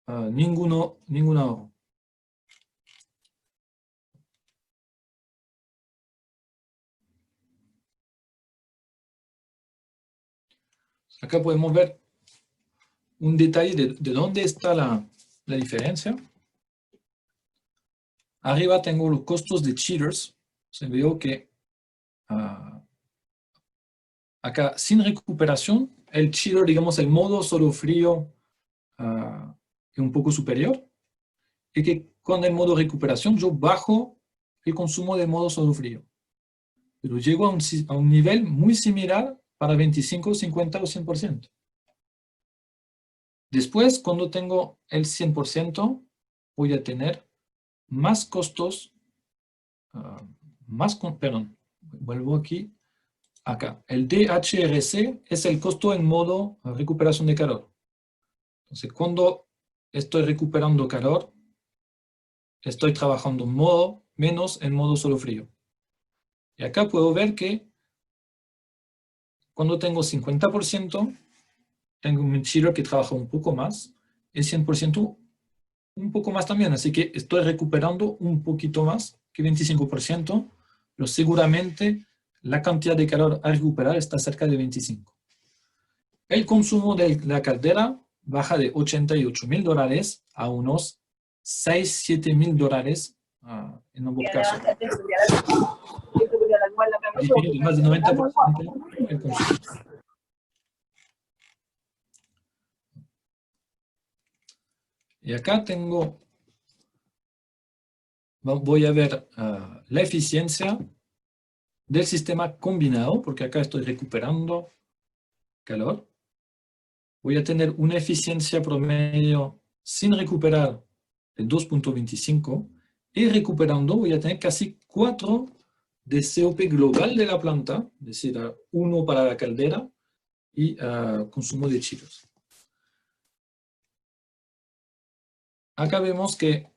ningún ahorro. Acá podemos ver un detalle de dónde está la diferencia. Arriba tengo los costos de cheaters. Veo que acá sin recuperación, el cheater, digamos, el modo solo frío es un poco superior. Y que con el modo recuperación yo bajo el consumo de modo solo frío. Pero llego a un nivel muy similar para 25, 50 o 100%. Después, cuando tengo el 100%, voy a tener más costos, perdón, vuelvo aquí, acá. El DHRC es el costo en modo recuperación de calor. Entonces, cuando estoy recuperando calor, estoy trabajando menos en modo solo frío. Y acá puedo ver que cuando tengo 50%, tengo un chiller que trabaja un poco más, el 100% un poco más también, así que estoy recuperando un poquito más que 25%, pero seguramente la cantidad de calor a recuperar está cerca de 25. El consumo de la caldera baja de $88.000 a unos $6-7.000 en ambos casos. Disminuye más del 90% el consumo. Y acá voy a ver la eficiencia del sistema combinado, porque acá estoy recuperando calor. Voy a tener una eficiencia promedio sin recuperar de 2.25 y recuperando voy a tener casi 4 de COP global de la planta, es decir, 1 para la caldera y consumo de chillers. Acá vemos que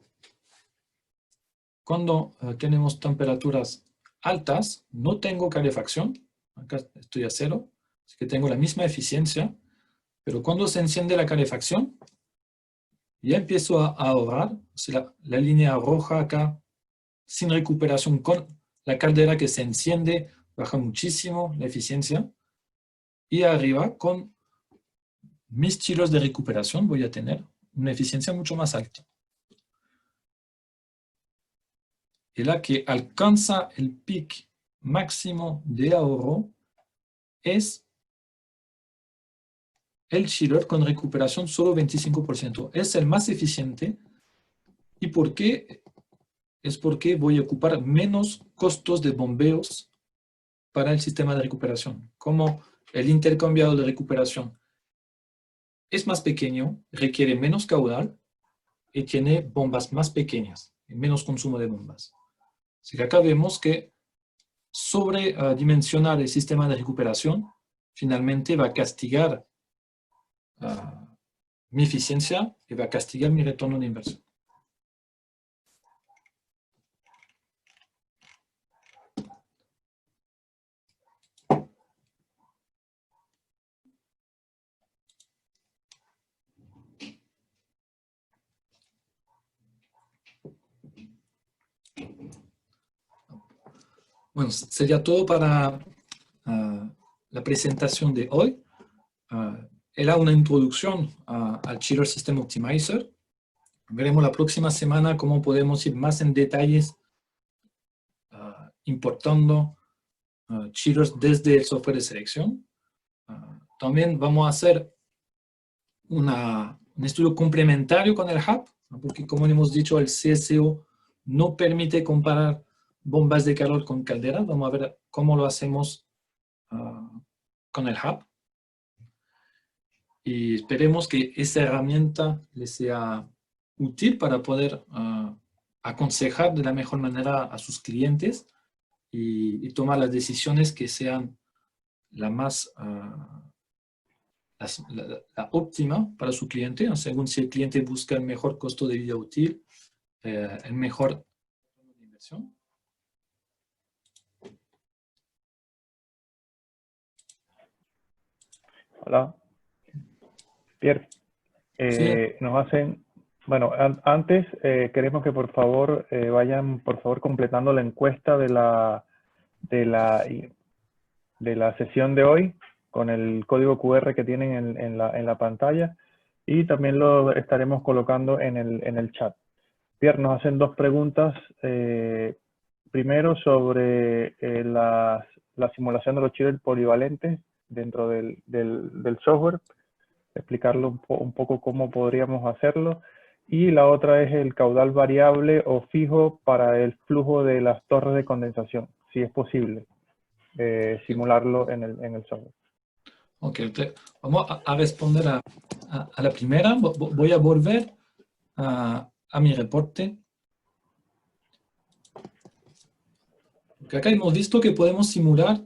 cuando tenemos temperaturas altas, no tengo calefacción, acá estoy a 0, así que tengo la misma eficiencia, pero cuando se enciende la calefacción, ya empiezo a ahorrar, o sea, la línea roja acá, sin recuperación con la caldera que se enciende, baja muchísimo la eficiencia, y arriba con mis chillers de recuperación voy a tener una eficiencia mucho más alta. Y la que alcanza el pic máximo de ahorro es el chiller con recuperación solo 25%. Es el más eficiente. ¿Y por qué? Es porque voy a ocupar menos costos de bombeos para el sistema de recuperación. Como el intercambiador de recuperación es más pequeño, requiere menos caudal y tiene bombas más pequeñas y menos consumo de bombas. Así que acá vemos que sobredimensionar el sistema de recuperación finalmente va a castigar mi eficiencia y va a castigar mi retorno de inversión. Bueno, sería todo para la presentación de hoy. Era una introducción al Chiller System Optimizer. Veremos la próxima semana cómo podemos ir más en detalles importando chillers desde el software de selección. También vamos a hacer un estudio complementario con el Hub, porque como hemos dicho, el CSO no permite comparar bombas de calor con calderas. Vamos a ver cómo lo hacemos con el Hub. Y esperemos que esa herramienta les sea útil para poder aconsejar de la mejor manera a sus clientes y tomar las decisiones que sean la óptima para su cliente, según si el cliente busca el mejor costo de vida útil, el mejor inversión. Hola, Pierre. Sí, Nos hacen, bueno, antes queremos que por favor vayan por favor completando la encuesta de la, de la sesión de hoy con el código QR que tienen en la pantalla y también lo estaremos colocando en el chat. Pierre, nos hacen dos preguntas. Primero sobre la simulación de los chillers polivalentes dentro del software, explicarlo un poco cómo podríamos hacerlo. Y la otra es el caudal variable o fijo para el flujo de las torres de condensación, si es posible simularlo en el software. ok. Vamos a responder a la primera. Voy a volver a mi reporte. Porque acá hemos visto que podemos simular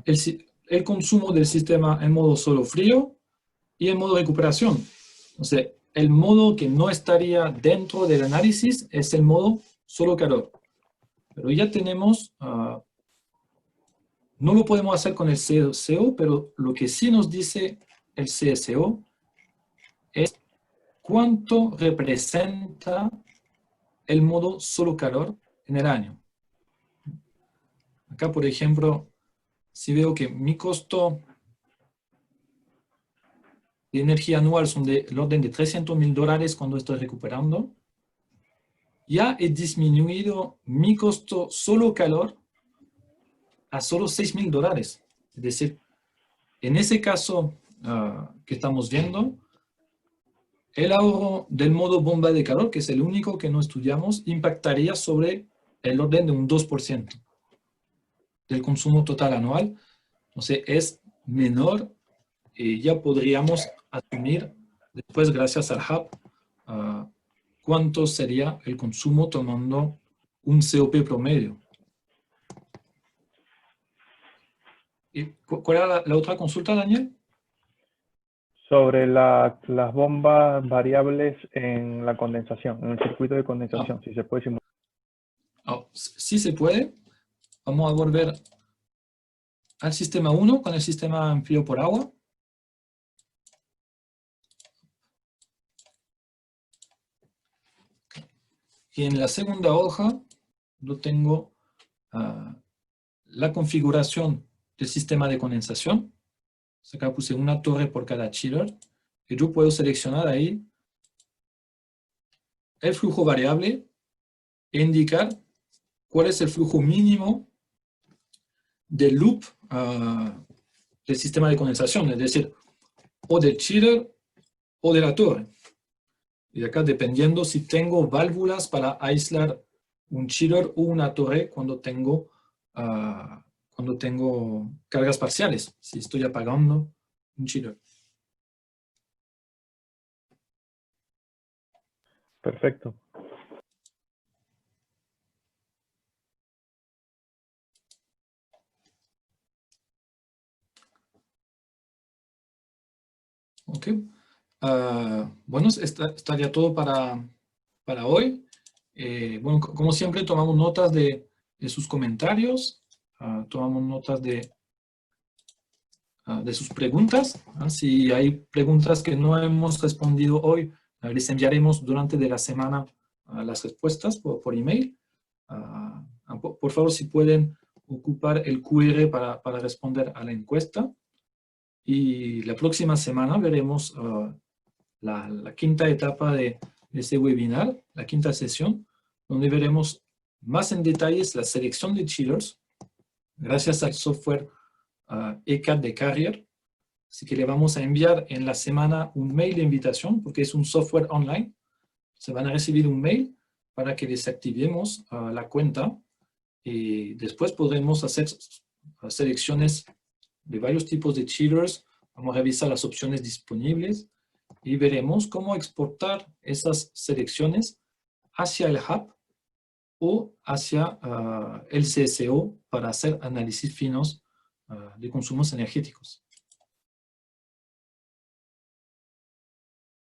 el consumo del sistema en modo solo frío y en modo recuperación. Entonces, el modo que no estaría dentro del análisis es el modo solo calor. Pero ya tenemos, no lo podemos hacer con el CSO, pero lo que sí nos dice el CSO es cuánto representa el modo solo calor en el año. Acá, por ejemplo, si veo que mi costo de energía anual son del orden de $300.000 cuando estoy recuperando, ya he disminuido mi costo solo calor a solo $6.000. Es decir, en ese caso que estamos viendo, el ahorro del modo bomba de calor, que es el único que no estudiamos, impactaría sobre el orden de un 2% del consumo total anual. Entonces es menor y ya podríamos asumir después, gracias al hub, cuánto sería el consumo tomando un COP promedio. ¿Y cuál era la otra consulta, Daniel? Sobre las bombas variables en la condensación, en el circuito de condensación, si se puede simular. Sí se puede. Vamos a volver al sistema 1 con el sistema enfrío por agua. Y en la segunda hoja yo tengo la configuración del sistema de condensación. Acá puse una torre por cada chiller. Y yo puedo seleccionar ahí el flujo variable e indicar cuál es el flujo mínimo del loop del sistema de condensación, es decir, o del chiller o de la torre. Y acá dependiendo si tengo válvulas para aislar un chiller o una torre cuando tengo cargas parciales, si estoy apagando un chiller. Perfecto. Ok. Bueno, estaría todo para hoy. Bueno, como siempre, tomamos notas de sus comentarios, tomamos notas de sus preguntas. Si hay preguntas que no hemos respondido hoy, les enviaremos durante de la semana las respuestas por email. Por favor, si pueden ocupar el QR para responder a la encuesta. Y la próxima semana veremos la quinta etapa de este webinar, la quinta sesión, donde veremos más en detalles la selección de chillers gracias al software ECAD de Carrier. Así que le vamos a enviar en la semana un mail de invitación porque es un software online. Se van a recibir un mail para que desactivemos la cuenta y después podremos hacer selecciones de varios tipos de chillers. Vamos a revisar las opciones disponibles y veremos cómo exportar esas selecciones hacia el hub o hacia el CSO para hacer análisis finos de consumos energéticos.